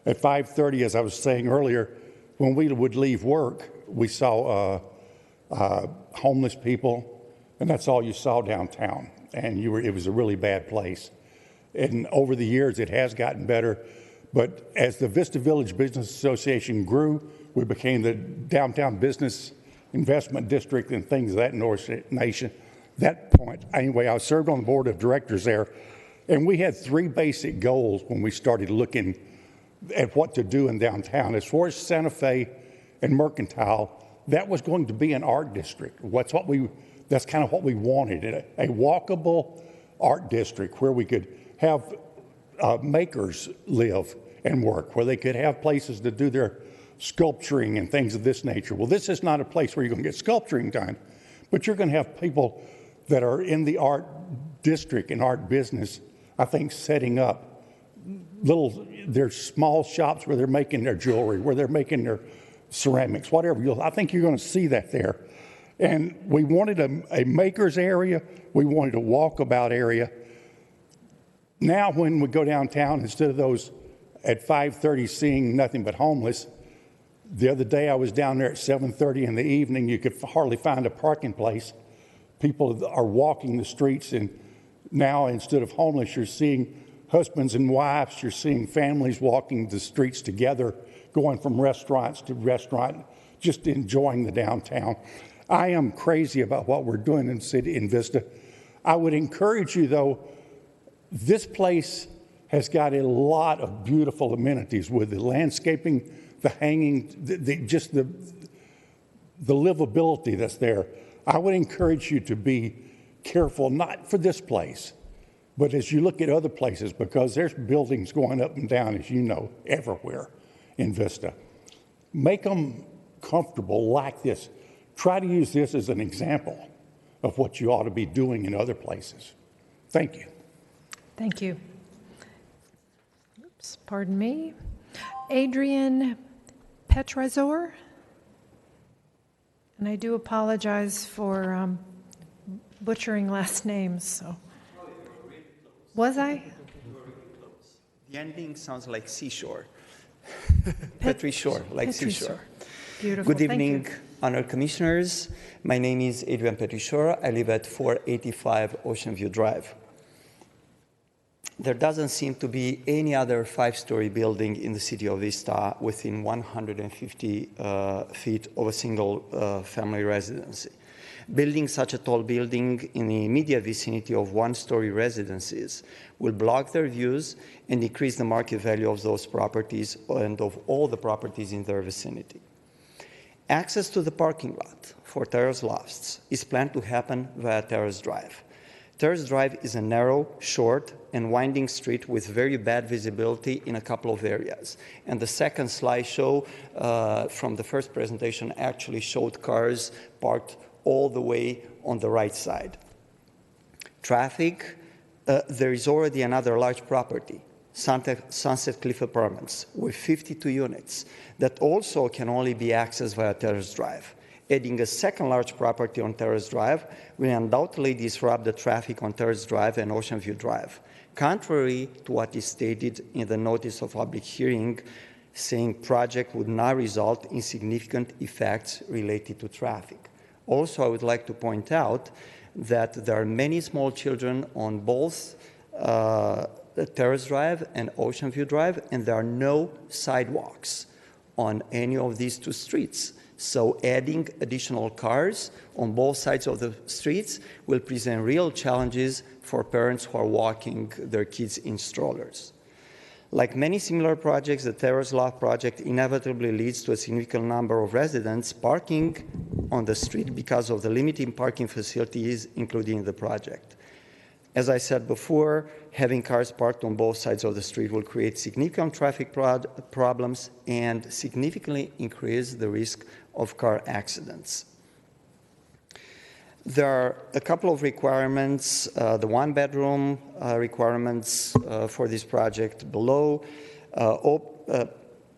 at 5:30, as I was saying earlier, when we would leave work, we saw homeless people, and that's all you saw downtown. And it was a really bad place. And over the years, it has gotten better. But as the Vista Village Business Association grew, we became the downtown business investment district and things of that nation. That point, anyway, I served on the board of directors there. And we had 3 basic goals when we started looking at what to do in downtown. As far as Santa Fe and Mercantile, that was going to be an art district. That's kind of what we wanted, a walkable art district where we could have makers live and work, where they could have places to do their sculpturing and things of this nature. Well, this is not a place where you're going to get sculpturing done, but you're going to have people that are in the art district and art business, I think, setting up there's small shops where they're making their jewelry, where they're making their ceramics, whatever. I think you're going to see that there. And we wanted a maker's area. We wanted a walkabout area. Now when we go downtown, instead of those at 5:30 seeing nothing but homeless, the other day I was down there at 7:30 in the evening. You could hardly find a parking place. People are walking the streets, and now instead of homeless, you're seeing husbands and wives, you're seeing families walking the streets together, going from restaurants to restaurant, just enjoying the downtown. I am crazy about what we're doing in Vista. I would encourage you, though, this place has got a lot of beautiful amenities with the landscaping, the hanging, just the livability that's there. I would encourage you to be careful, not for this place, but as you look at other places, because there's buildings going up and down, as you know, everywhere in Vista. Make them comfortable like this. Try to use this as an example of what you ought to be doing in other places. Thank you. Thank you. Oops, pardon me. Adrian Petrazor. And I do apologize for butchering last names. So, was I? The ending sounds like seashore. Petri Shore, like seashore. Beautiful. Good evening, Honor Commissioners, my name is Adrian Petichora. I live at 485 Ocean View Drive. There doesn't seem to be any other five-story building in the city of Vista within 150 feet of a single family residency. Building such a tall building in the immediate vicinity of one-story residences will block their views and decrease the market value of those properties and of all the properties in their vicinity. Access to the parking lot for Terrace Lofts is planned to happen via Terrace Drive. Terrace Drive is a narrow, short, and winding street with very bad visibility in a couple of areas. And the second slideshow from the first presentation actually showed cars parked all the way on the right side. Traffic, there is already another large property, Sunset Cliff Apartments, with 52 units that also can only be accessed via Terrace Drive. Adding a second large property on Terrace Drive will undoubtedly disrupt the traffic on Terrace Drive and Ocean View Drive, contrary to what is stated in the notice of public hearing, saying project would not result in significant effects related to traffic. Also, I would like to point out that there are many small children on both Terrace Drive and Ocean View Drive, and there are no sidewalks on any of these two streets. So adding additional cars on both sides of the streets will present real challenges for parents who are walking their kids in strollers. Like many similar projects, the Terrace Loft project inevitably leads to a significant number of residents parking on the street because of the limiting parking facilities included in the project. As I said before, having cars parked on both sides of the street will create significant traffic problems and significantly increase the risk of car accidents. There are a couple of requirements, the one-bedroom requirements for this project below, the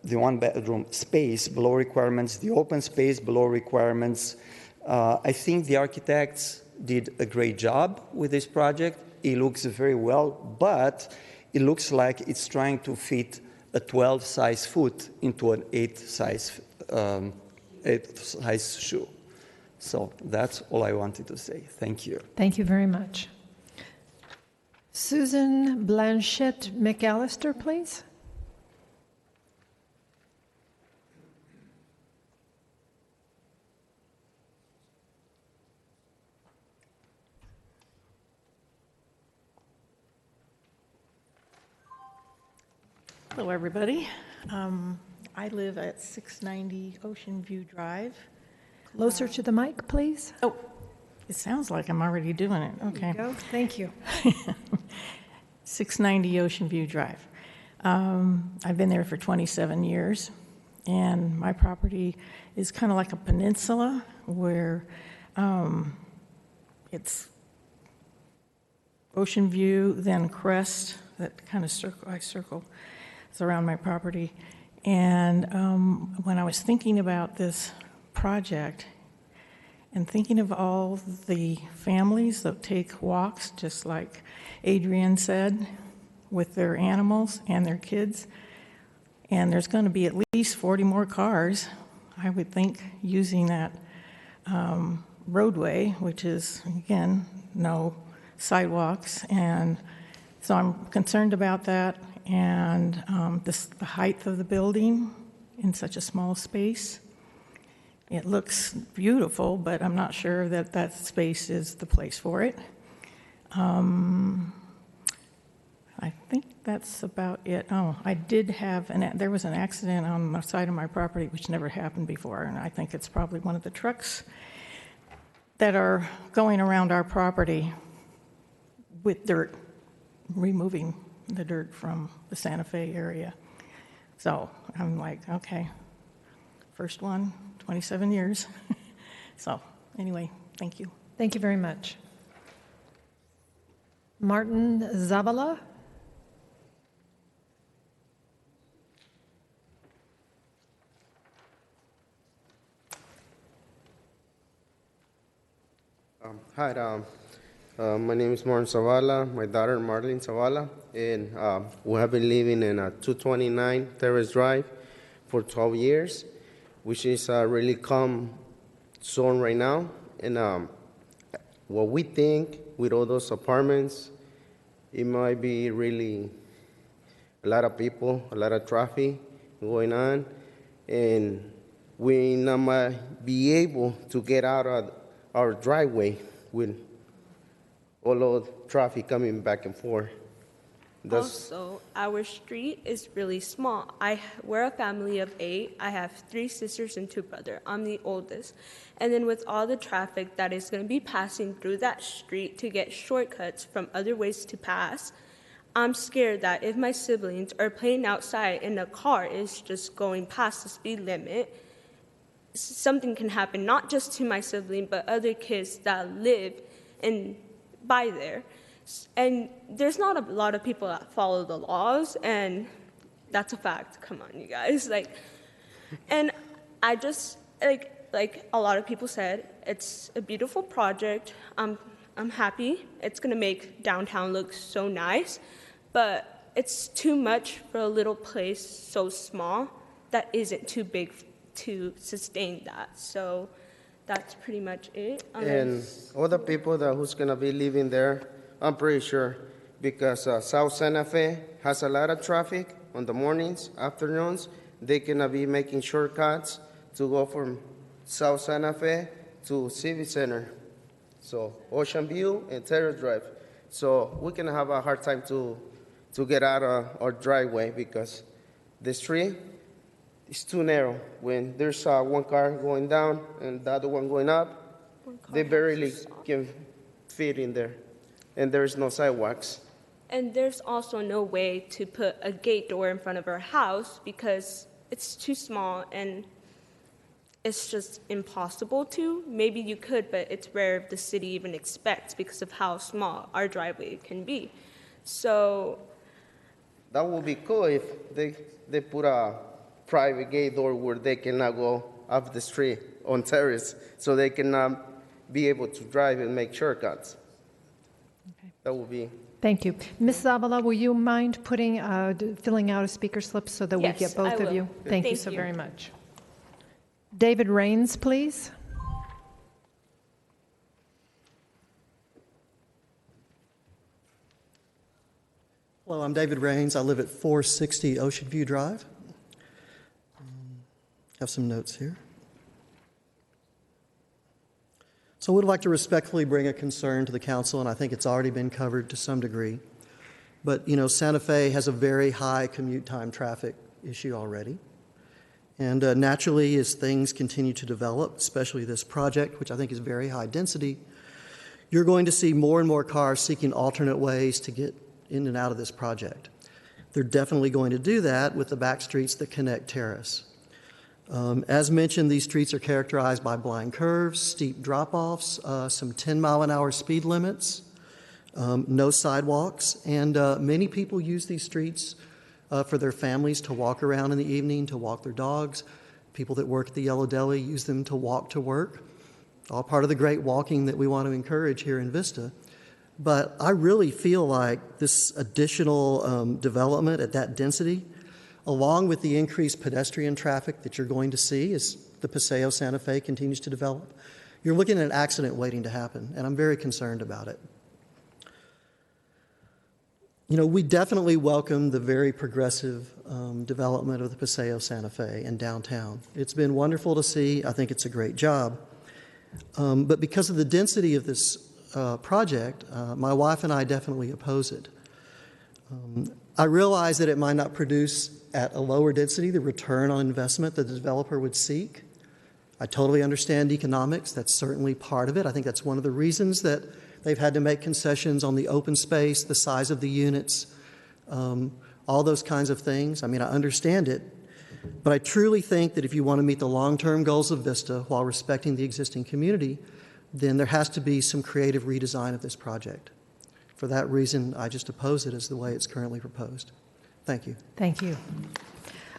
one-bedroom space below requirements, the open space below requirements. I think the architects did a great job with this project. It looks very well, but it looks like it's trying to fit a 12-size foot into an 8-size shoe. So that's all I wanted to say. Thank you. Thank you very much. Susan Blanchette McAllister, please. Hello, everybody. I live at 690 Ocean View Drive. Closer to the mic, please. Oh, it sounds like I'm already doing it. Okay. There you go. Thank you. 690 Ocean View Drive. I've been there for 27 years, and my property is kind of like a peninsula where it's Ocean View, then Crest, that kind of circle is around my property. And when I was thinking about this project and thinking of all the families that take walks, just like Adrian said, with their animals and their kids, and there's going to be at least 40 more cars, I would think, using that roadway, which is, again, no sidewalks. And so I'm concerned about that, and the height of the building in such a small space. It looks beautiful, but I'm not sure that that space is the place for it. I think that's about it. Oh, I did have there was an accident on the side of my property which never happened before, and I think it's probably one of the trucks that are going around our property with dirt, removing the dirt from the Santa Fe area. So I'm like, okay, first one, 27 years. So anyway, thank you. Thank you very much. Martin Zavala. Hi, my name is Martin Zavala, my daughter Marlene Zavala, and we have been living in 229 Terrace Drive for 12 years, which is a really calm zone right now. And what we think with all those apartments, it might be really a lot of people, a lot of traffic going on, and we not might be able to get out of our driveway with all of traffic coming back and forth. Also, our street is really small. We're a family of 8. I have 3 sisters and 2 brothers. I'm the oldest. And then with all the traffic that is going to be passing through that street to get shortcuts from other ways to pass, I'm scared that if my siblings are playing outside and a car is just going past the speed limit, something can happen, not just to my sibling, but other kids that live by there. And there's not a lot of people that follow the laws, and that's a fact. Come on, you guys. And I just, like a lot of people said, it's a beautiful project. I'm happy. It's going to make downtown look so nice, but it's too much for a little place so small that isn't too big to sustain that. So that's pretty much it. And all the people who's going to be living there, I'm pretty sure, because South Santa Fe has a lot of traffic on the mornings, afternoons. They can be making shortcuts to go from South Santa Fe to Civic Center, so Ocean View and Terrace Drive. So we can have a hard time to get out of our driveway because the street is too narrow. When there's one car going down and the other one going up, they barely can fit in there. And there's no sidewalks. And there's also no way to put a gate door in front of our house because it's too small and it's just impossible to. Maybe you could, but it's rare if the city even expects because of how small our driveway can be. So that would be cool if they put a private gate door where they cannot go up the street on Terrace, so they cannot be able to drive and make shortcuts. That will be. Thank you. Ms. Zavala, will you mind filling out a speaker slip so that we get both of you? Thank you so very much. David Rains, please. Hello, I'm David Rains. I live at 460 Ocean View Drive. Have some notes here. So I would like to respectfully bring a concern to the council, and I think it's already been covered to some degree. But, Santa Fe has a very high commute time traffic issue already. And naturally, as things continue to develop, especially this project, which I think is very high density, you're going to see more and more cars seeking alternate ways to get in and out of this project. They're definitely going to do that with the back streets that connect Terrace. As mentioned, these streets are characterized by blind curves, steep drop-offs, some 10-mile-an-hour speed limits, no sidewalks, and many people use these streets for their families to walk around in the evening, to walk their dogs. People that work at the Yellow Deli use them to walk to work, all part of the great walking that we want to encourage here in Vista. But I really feel like this additional development at that density, along with the increased pedestrian traffic that you're going to see as the Paseo Santa Fe continues to develop, you're looking at an accident waiting to happen, and I'm very concerned about it. We definitely welcome the very progressive development of the Paseo Santa Fe in downtown. It's been wonderful to see. I think it's a great job. But because of the density of this project, my wife and I definitely oppose it. I realize that it might not produce at a lower density the return on investment that the developer would seek. I totally understand economics. That's certainly part of it. I think that's one of the reasons that they've had to make concessions on the open space, the size of the units, all those kinds of things. I mean, I understand it. But I truly think that if you want to meet the long-term goals of Vista while respecting the existing community, then there has to be some creative redesign of this project. For that reason, I just oppose it as the way it's currently proposed. Thank you. Thank you.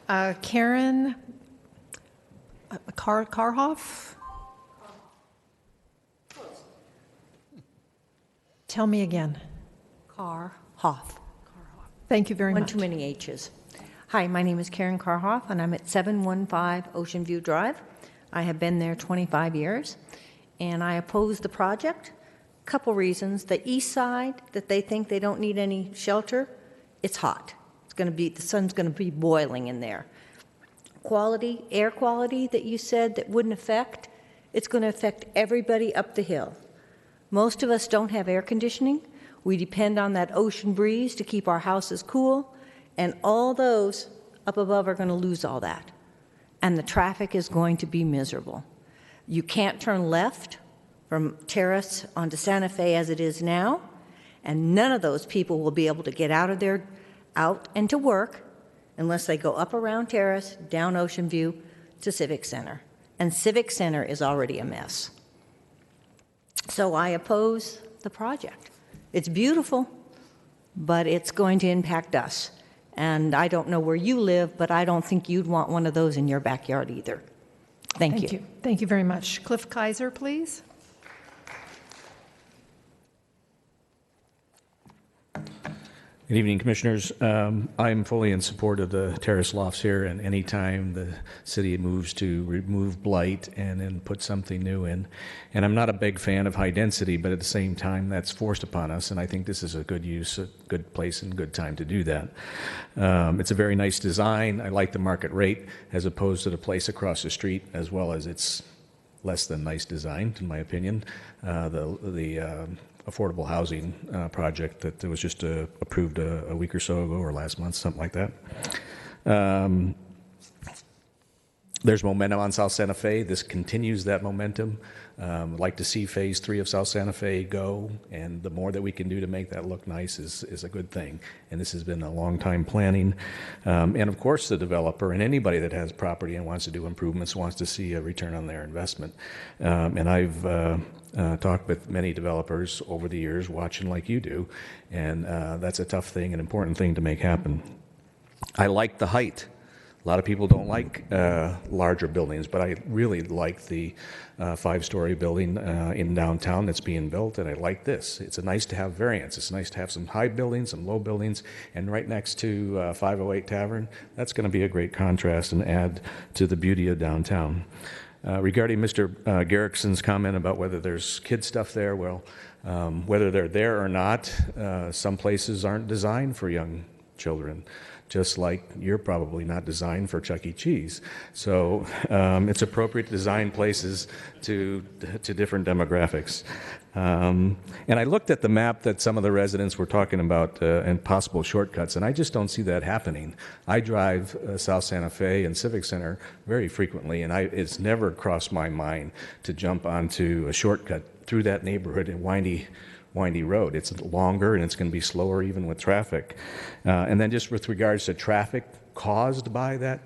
Karen Karhoff? Tell me again. Karhoff. Thank you very much. One too many H's. Hi, my name is Karen Karhoff, and I'm at 715 Ocean View Drive. I have been there 25 years, and I oppose the project. Couple reasons. The east side, that they think they don't need any shelter, it's hot. The sun's going to be boiling in there. Air quality that you said that wouldn't affect, it's going to affect everybody up the hill. Most of us don't have air conditioning. We depend on that ocean breeze to keep our houses cool, and all those up above are going to lose all that. And the traffic is going to be miserable. You can't turn left from Terrace onto Santa Fe as it is now, and none of those people will be able to get out and to work unless they go up around Terrace, down Ocean View to Civic Center. And Civic Center is already a mess. So I oppose the project. It's beautiful, but it's going to impact us. And I don't know where you live, but I don't think you'd want one of those in your backyard either. Thank you. Thank you very much. Cliff Kaiser, please. Good evening, Commissioners. I'm fully in support of the terrace lofts here, and anytime the city moves to remove blight and then put something new in. And I'm not a big fan of high density, but at the same time, that's forced upon us, and I think this is a good use, a good place, and good time to do that. It's a very nice design. I like the market rate as opposed to the place across the street, as well as its less than nice design, in my opinion. The affordable housing project that was just approved a week or so ago, or last month, something like that. There's momentum on South Santa Fe. This continues that momentum. I'd like to see Phase 3 of South Santa Fe go, and the more that we can do to make that look nice is a good thing. And this has been a long time planning. And of course, the developer and anybody that has property and wants to do improvements wants to see a return on their investment. And I've talked with many developers over the years, watching like you do, and that's a tough thing, an important thing to make happen. I like the height. A lot of people don't like larger buildings, but I really like the 5-story building in downtown that's being built, and I like this. It's nice to have variance. It's nice to have some high buildings, some low buildings, and right next to 508 Tavern, that's going to be a great contrast and add to the beauty of downtown. Regarding Mr. Garrickson's comment about whether there's kid stuff there, well, whether they're there or not, some places aren't designed for young children, just like you're probably not designed for Chuck E. Cheese. So it's appropriate to design places to different demographics. And I looked at the map that some of the residents were talking about and possible shortcuts, and I just don't see that happening. I drive South Santa Fe and Civic Center very frequently, and it's never crossed my mind to jump onto a shortcut through that neighborhood in windy road. It's longer and it's going to be slower even with traffic. And then just with regards to traffic caused by that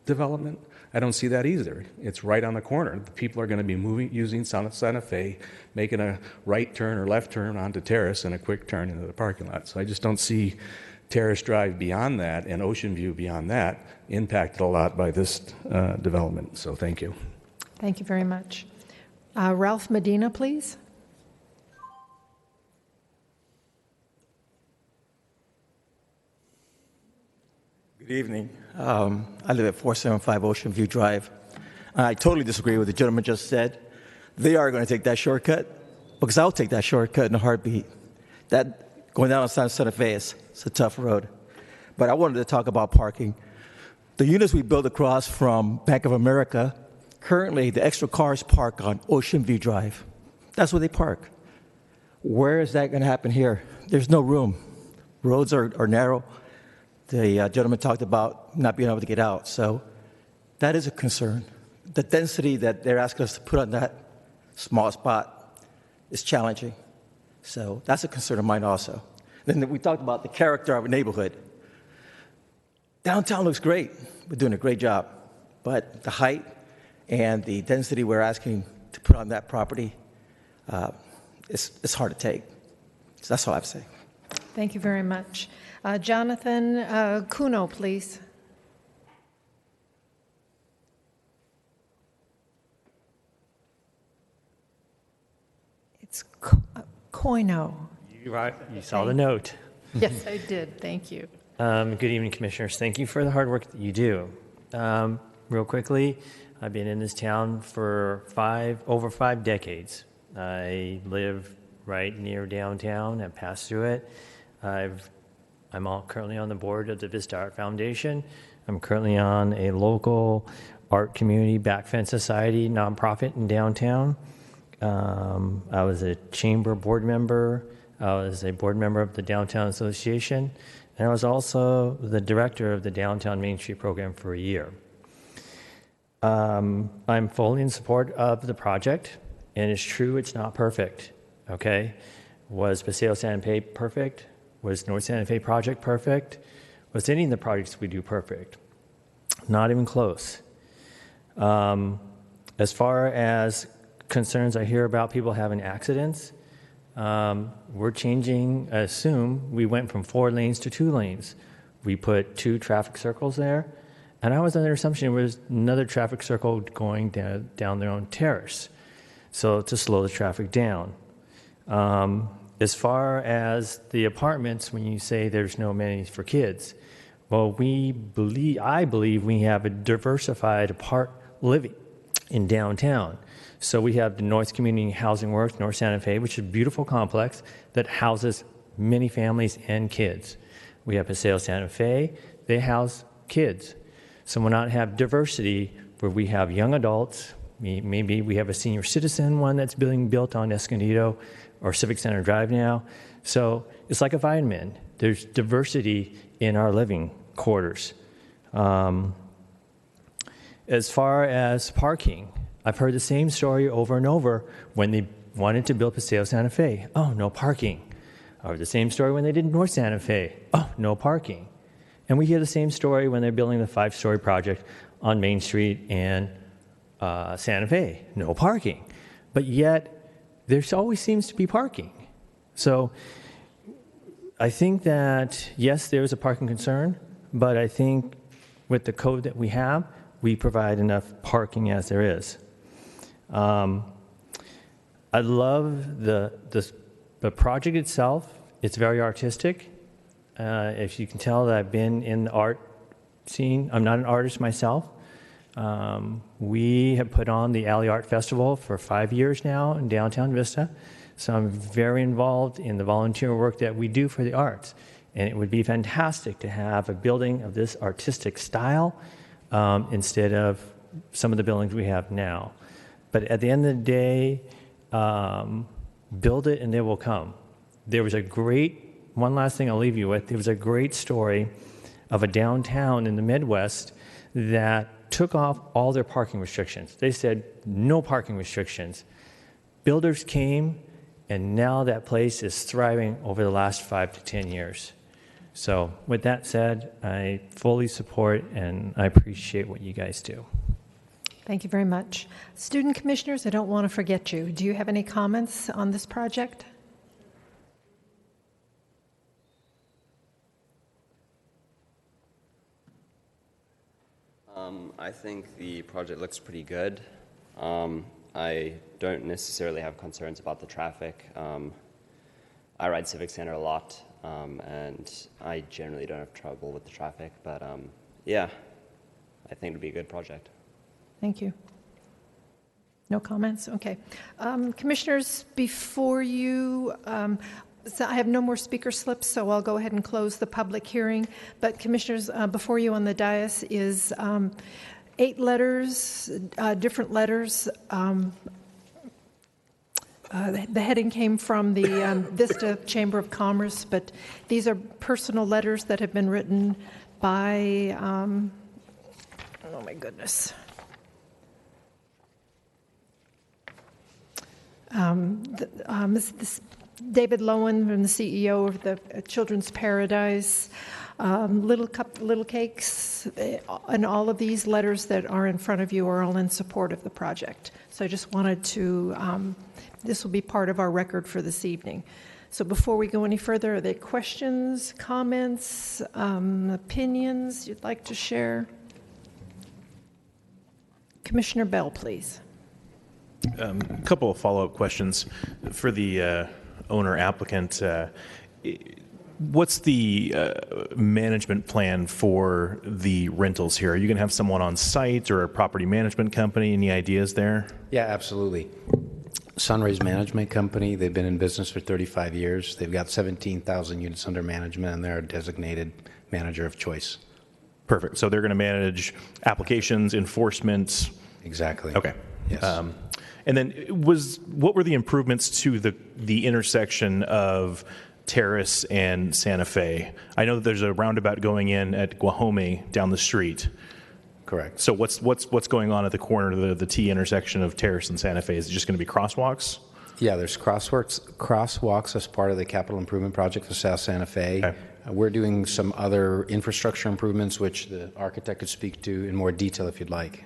development, I don't see that either. It's right on the corner. The people are going to be using Santa Fe, making a right turn or left turn onto Terrace and a quick turn into the parking lot. So I just don't see Terrace Drive beyond that and Ocean View beyond that impacted a lot by this development. So thank you. Thank you very much. Ralph Medina, please. Good evening. I live at 475 Ocean View Drive. I totally disagree with the gentleman just said. They are going to take that shortcut, because I'll take that shortcut in a heartbeat. That going down on Santa Fe is a tough road. But I wanted to talk about parking. The units we built across from Bank of America, currently the extra cars park on Ocean View Drive. That's where they park. Where is that going to happen here? There's no room. Roads are narrow. The gentleman talked about not being able to get out. So that is a concern. The density that they're asking us to put on that small spot is challenging. So that's a concern of mine also. Then we talked about the character of a neighborhood. Downtown looks great. We're doing a great job. But the height and the density we're asking to put on that property, it's hard to take. So that's all I have to say. Thank you very much. Jonathan Kuno, please. It's Koino. You saw the note. Yes, I did. Thank you. Good evening, Commissioners. Thank you for the hard work that you do. Real quickly, I've been in this town for over 5 decades. I live right near downtown and pass through it. I'm currently on the board of the Vista Art Foundation. I'm currently on a local art community backfence society nonprofit in downtown. I was a chamber board member. I was a board member of the Downtown Association. And I was also the director of the Downtown Main Street program for a year. I'm fully in support of the project, and it's true it's not perfect, okay? Was Paseo Santa Fe perfect? Was North Santa Fe project perfect? Was any of the projects we do perfect? Not even close. As far as concerns I hear about people having accidents, we're changing, I assume, we went from 4 lanes to 2 lanes. We put 2 traffic circles there, and I was under the assumption there was another traffic circle going down there on Terrace, so to slow the traffic down. As far as the apartments, when you say there's no amenities for kids, well, I believe we have a diversified living in downtown. So we have the North Community Housing Works, North Santa Fe, which is a beautiful complex that houses many families and kids. We have Paseo Santa Fe, they house kids. So we'll not have diversity where we have young adults, maybe we have a senior citizen one that's being built on Escondido or Civic Center Drive now. So it's like a vitamin. There's diversity in our living quarters. As far as parking, I've heard the same story over and over when they wanted to build Paseo Santa Fe. Oh, no parking. I heard the same story when they did North Santa Fe. Oh, no parking. And we hear the same story when they're building the 5-story project on Main Street and Santa Fe. No parking. But yet, there always seems to be parking. So I think that, yes, there is a parking concern, but I think with the code that we have, we provide enough parking as there is. I love the project itself. It's very artistic. If you can tell that I've been in the art scene, I'm not an artist myself. We have put on the Alley Art Festival for 5 years now in downtown Vista. So I'm very involved in the volunteer work that we do for the arts. And it would be fantastic to have a building of this artistic style instead of some of the buildings we have now. But at the end of the day, build it and they will come. There was one last thing I'll leave you with, there was a great story of a downtown in the Midwest that took off all their parking restrictions. They said, no parking restrictions. Builders came, and now that place is thriving over the last 5 to 10 years. So with that said, I fully support and I appreciate what you guys do. Thank you very much. Student commissioners, I don't want to forget you. Do you have any comments on this project? I think the project looks pretty good. I don't necessarily have concerns about the traffic. I ride Civic Center a lot, and I generally don't have trouble with the traffic. But yeah, I think it'll be a good project. Thank you. No comments? Okay. Commissioners, before you, so I have no more speaker slips, so I'll go ahead and close the public hearing. But commissioners, before you on the dais is 8 letters, different letters. The heading came from the Vista Chamber of Commerce, but these are personal letters that have been written by, oh my goodness. David Lowen, from the CEO of the Children's Paradise, Little Cakes, and all of these letters that are in front of you are all in support of the project. So I just wanted to, this will be part of our record for this evening. So before we go any further, are there questions, comments, opinions you'd like to share? Commissioner Bell, please. A couple of follow-up questions for the owner applicant. What's the management plan for the rentals here? Are you going to have someone on site or a property management company? Any ideas there? Yeah, absolutely. Sunrise Management Company, they've been in business for 35 years. They've got 17,000 units under management, and they're a designated manager of choice. Perfect. So they're going to manage applications, enforcement. Exactly. Okay. Yes. And then what were the improvements to the intersection of Terrace and Santa Fe? I know that there's a roundabout going in at Guajome down the street. Correct. So what's going on at the corner of the T intersection of Terrace and Santa Fe? Is it just going to be crosswalks? Yeah, there's crosswalks as part of the capital improvement project for South Santa Fe. Okay. We're doing some other infrastructure improvements, which the architect could speak to in more detail if you'd like.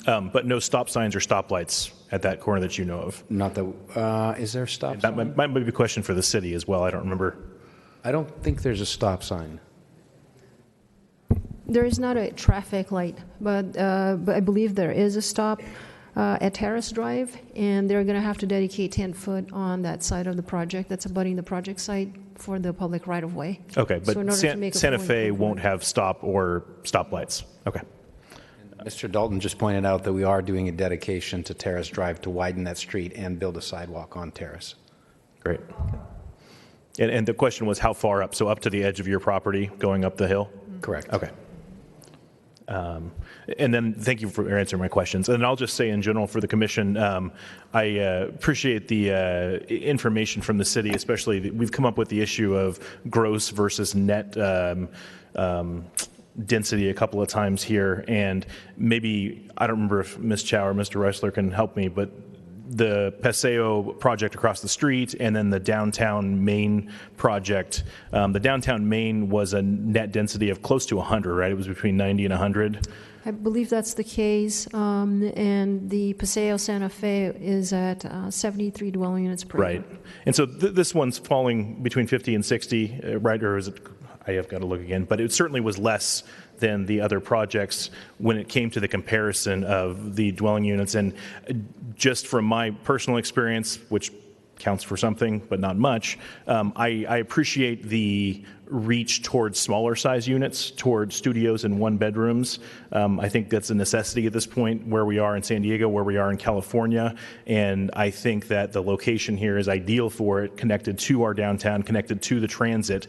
But no stop signs or stoplights at that corner that you know of? Not that, is there a stop sign? That might be a question for the city as well. I don't remember. I don't think there's a stop sign. There is not a traffic light, but I believe there is a stop at Terrace Drive, and they're going to have to dedicate 10 foot on that side of the project that's abutting the project site for the public right-of-way. Okay, but So in order to make a Santa full Fe improvement- won't have stop or stoplights. Okay. Mr. Dalton just pointed out that we are doing a dedication to Terrace Drive to widen that street and build a sidewalk on Terrace. Great. And the question was how far up? So up to the edge of your property going up the hill? Correct. Okay. And then thank you for answering my questions. And I'll just say in general for the commission, I appreciate the information from the city, especially we've come up with the issue of gross versus net density a couple of times here. And maybe, I don't remember if Ms. Chow or Mr. Reisler can help me, but the Paseo project across the street and then the downtown Main project. The downtown Main was a net density of close to 100, right? It was between 90 and 100. I believe that's the case, and the Paseo Santa Fe is at 73 dwelling units per Right. acre. And so this one's falling between 50 and 60, right? Or is it, I have got to look again, but it certainly was less than the other projects when it came to the comparison of the dwelling units. And just from my personal experience, which counts for something, but not much, I appreciate the reach towards smaller size units, towards studios and one bedrooms. I think that's a necessity at this point where we are in San Diego, where we are in California. And I think that the location here is ideal for it, connected to our downtown, connected to the transit.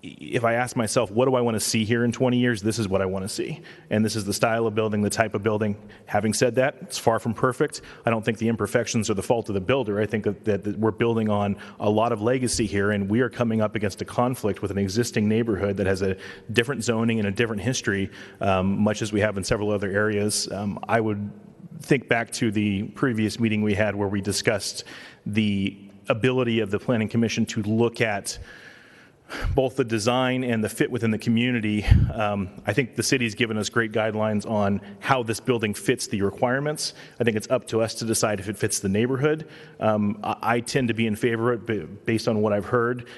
If I ask myself, what do I want to see here in 20 years? This is what I want to see. And this is the style of building, the type of building. Having said that, it's far from perfect. I don't think the imperfections are the fault of the builder. I think that we're building on a lot of legacy here, and we are coming up against a conflict with an existing neighborhood that has a different zoning and a different history, much as we have in several other areas. I would think back to the previous meeting we had where we discussed the ability of the Planning Commission to look at both the design and the fit within the community. I think the city's given us great guidelines on how this building fits the requirements. I think it's up to us to decide if it fits the neighborhood. I tend to be in favor of it based on what I've heard.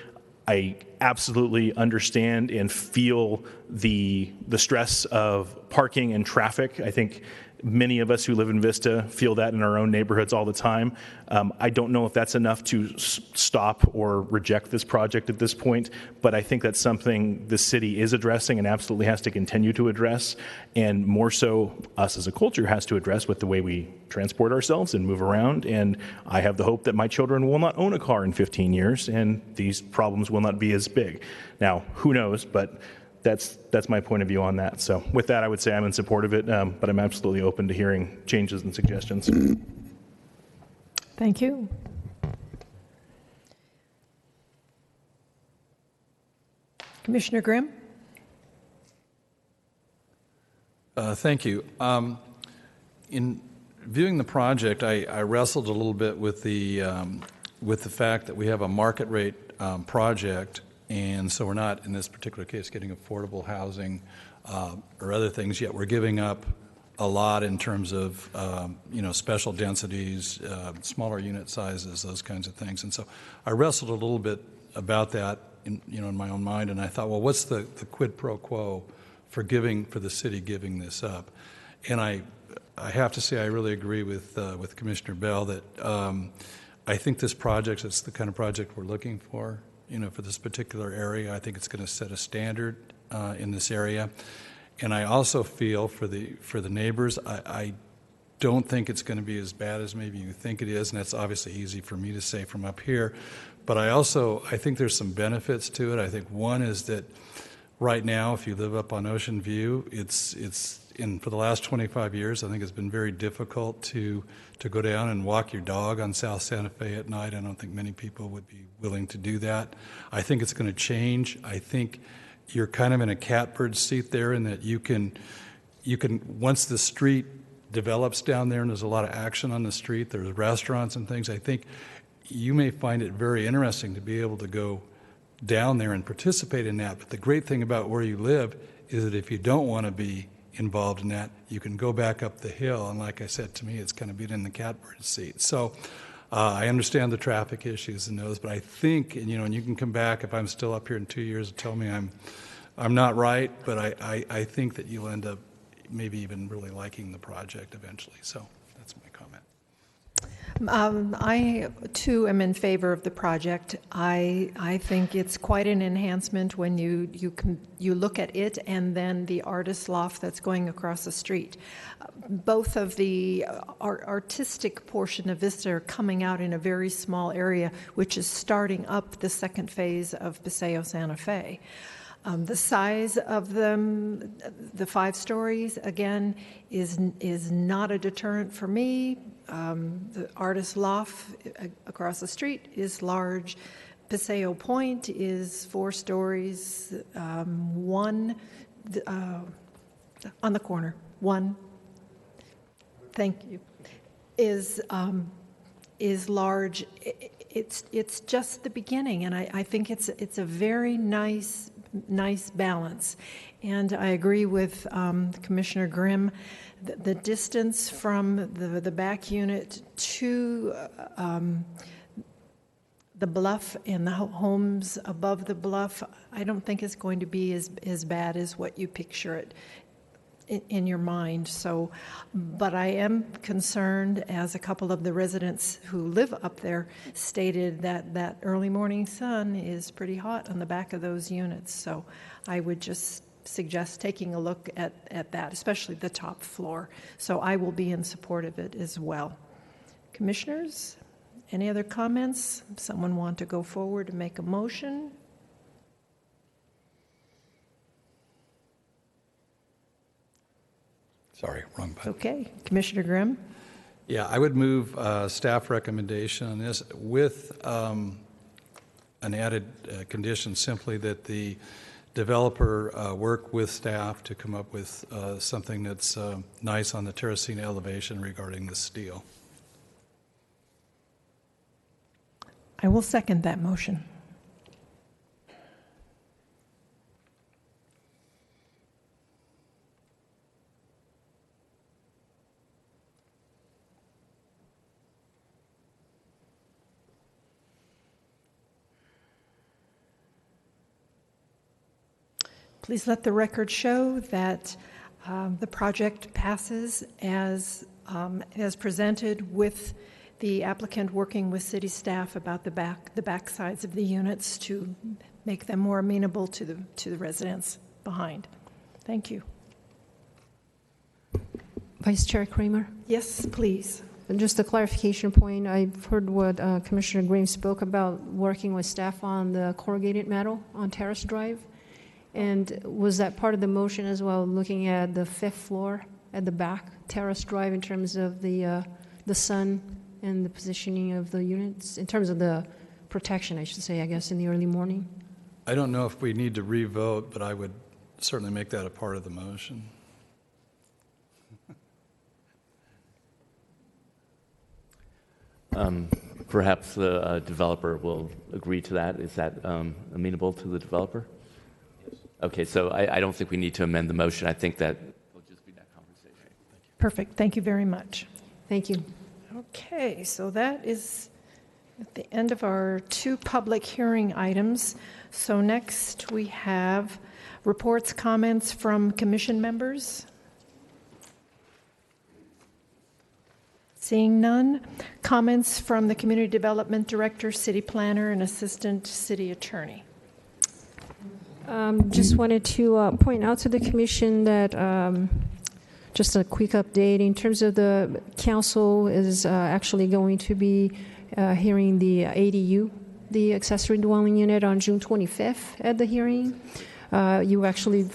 I absolutely understand and feel the stress of parking and traffic. I think many of us who live in Vista feel that in our own neighborhoods all the time. I don't know if that's enough to stop or reject this project at this point, but I think that's something the city is addressing and absolutely has to continue to address, and more so us as a culture has to address with the way we transport ourselves and move around. And I have the hope that my children will not own a car in 15 years and these problems will not be as big. Now, who knows, but that's my point of view on that. So with that, I would say I'm in support of it, but I'm absolutely open to hearing changes and suggestions. Thank you. Commissioner Grimm? Thank you. In viewing the project, I wrestled a little bit with the fact that we have a market rate project, and so we're not, in this particular case, getting affordable housing or other things, yet we're giving up a lot in terms of, special densities, smaller unit sizes, those kinds of things. And so I wrestled a little bit about that in my own mind, and I thought, well, what's the quid pro quo for the city giving this up? And I have to say I really agree with Commissioner Bell that I think this project is the kind of project we're looking for. for this particular area. I think it's going to set a standard in this area. And I also feel for the neighbors, I don't think it's going to be as bad as maybe you think it is, and that's obviously easy for me to say from up here. But I think there's some benefits to it. I think one is that right now, if you live up on Ocean View, for the last 25 years, I think it's been very difficult to go down and walk your dog on South Santa Fe at night. I don't think many people would be willing to do that. I think it's going to change. I think you're kind of in a catbird seat there in that you can, once the street develops down there and there's a lot of action on the street, there's restaurants and things, I think you may find it very interesting to be able to go down there and participate in that. But the great thing about where you live is that if you don't want to be involved in that, you can go back up the hill. And like I said, to me, it's kind of being in the catbird seat. So I understand the traffic issues and those, but I think, and you can come back if I'm still up here in 2 years and tell me I'm not right, but I think that you'll end up maybe even really liking the project eventually. So that's my comment. I, too, am in favor of the project. I think it's quite an enhancement when you look at it and then the artist loft that's going across the street. Both of the artistic portion of this are coming out in a very small area, which is starting up the second phase of Paseo Santa Fe. The size of them, the 5 stories, again, is not a deterrent for me. The artist loft across the street is large. Paseo Point is 4 stories. One on the corner. One. Thank you. Is large. It's just the beginning, and I think it's a very nice balance. And I agree with Commissioner Grimm. The distance from the back unit to the bluff and the homes above the bluff, I don't think is going to be as bad as what you picture it in your mind. So, but I am concerned, as a couple of the residents who live up there stated, that early morning sun is pretty hot on the back of those units. So I would just suggest taking a look at that, especially the top floor. So I will be in support of it as well. Commissioners, any other comments? Someone want to go forward and make a motion? Sorry, wrong button. Okay. Commissioner Grimm? Yeah, I would move staff recommendation on this with an added condition, simply that the developer work with staff to come up with something that's nice on the Terracino elevation regarding the steel. I will second that motion. Please let the record show that the project passes as presented, with the applicant working with city staff about the back sides of the units to make them more amenable to the residents behind. Thank you. Vice Chair Kramer? Yes, please. Just a clarification point. I've heard what Commissioner Green spoke about working with staff on the corrugated metal on Terrace Drive. And was that part of the motion as well, looking at the 5th floor at the back, Terrace Drive, in terms of the sun and the positioning of the units, in terms of the protection, I should say, I guess, in the early morning? I don't know if we need to re-vote, but I would certainly make that a part of the motion. Perhaps the developer will agree to that. Is that amenable to the developer? Yes. Okay, so I don't think we need to amend the motion. I think that will just be that conversation. Perfect. Thank you very much. Thank you. Okay, so that is at the end of our 2 public hearing items. So next we have reports, comments from commission members. Seeing none. Comments from the Community Development Director, City Planner, and Assistant City Attorney. Just wanted to point out to the commission that just a quick update in terms of the council is actually going to be hearing the ADU, the accessory dwelling unit, on June 25th at the hearing. You actually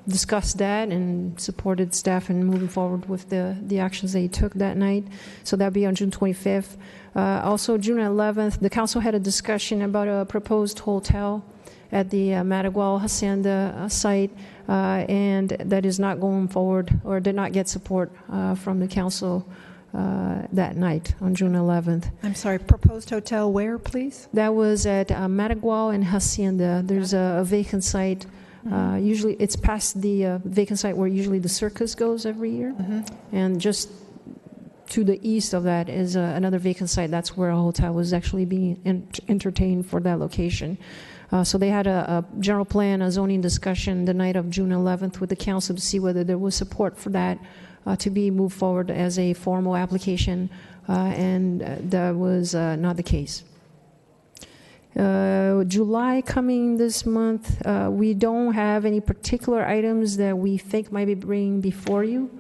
discussed that and supported staff in moving forward with the actions they took that night. So that'll be on June 25th. Also, June 11th, the council had a discussion about a proposed hotel at the Madagual Hacienda site, and that is not going forward or did not get support from the council that night on June 11th. I'm sorry, proposed hotel where, please? That was at Madagual and Hacienda. There's a vacant site. Usually it's past the vacant site where usually the circus goes every year. And just to the east of that is another vacant site. That's where a hotel was actually being entertained for that location. So they had a general plan, a zoning discussion the night of June 11th with the council to see whether there was support for that to be moved forward as a formal application, and that was not the case. July coming this month, we don't have any particular items that we think might be bringing before you.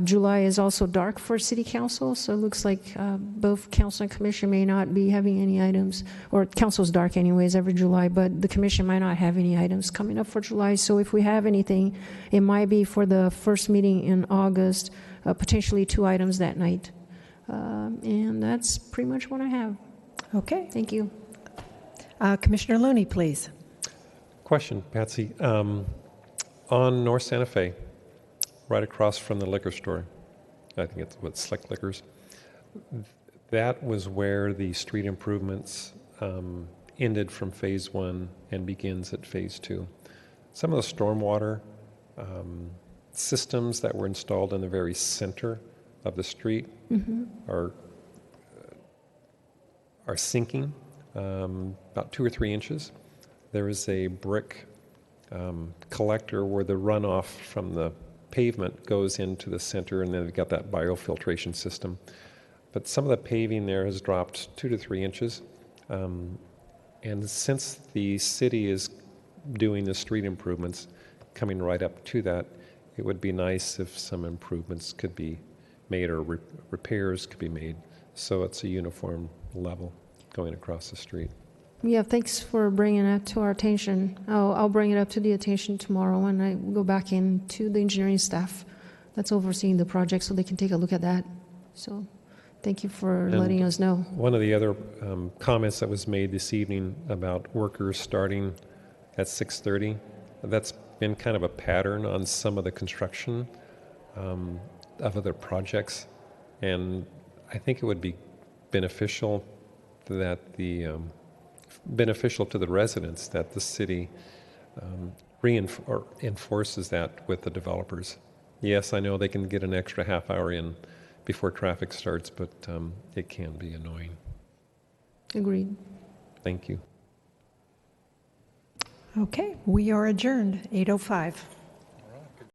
July is also dark for City Council, so it looks like both Council and Commission may not be having any items, or Council's dark anyways every July, but the Commission might not have any items coming up for July. So if we have anything, it might be for the first meeting in August, potentially 2 items that night. And that's pretty much what I have. Okay. Thank you. Commissioner Looney, please. Question, Patsy. On North Santa Fe, right across from the liquor store, I think it's Slick Liquors, that was where the street improvements ended from phase 1 and begins at phase 2. Some of the stormwater systems that were installed in the very center of the street are sinking about 2 or 3 inches. There is a brick collector where the runoff from the pavement goes into the center, and then we've got that biofiltration system. But some of the paving there has dropped 2 to 3 inches. And since the city is doing the street improvements coming right up to that, it would be nice if some improvements could be made or repairs could be made so it's a uniform level going across the street. Yeah, thanks for bringing that to our attention. I'll bring it up to the attention tomorrow when I go back into the engineering staff that's overseeing the project so they can take a look at that. So thank you for letting us know. One of the other comments that was made this evening about workers starting at 6:30, that's been kind of a pattern on some of the construction of other projects. And I think it would be beneficial that beneficial to the residents that the city enforces that with the developers. Yes, I know they can get an extra half hour in before traffic starts, but it can be annoying. Agreed. Thank you. Okay, we are adjourned, 8:05.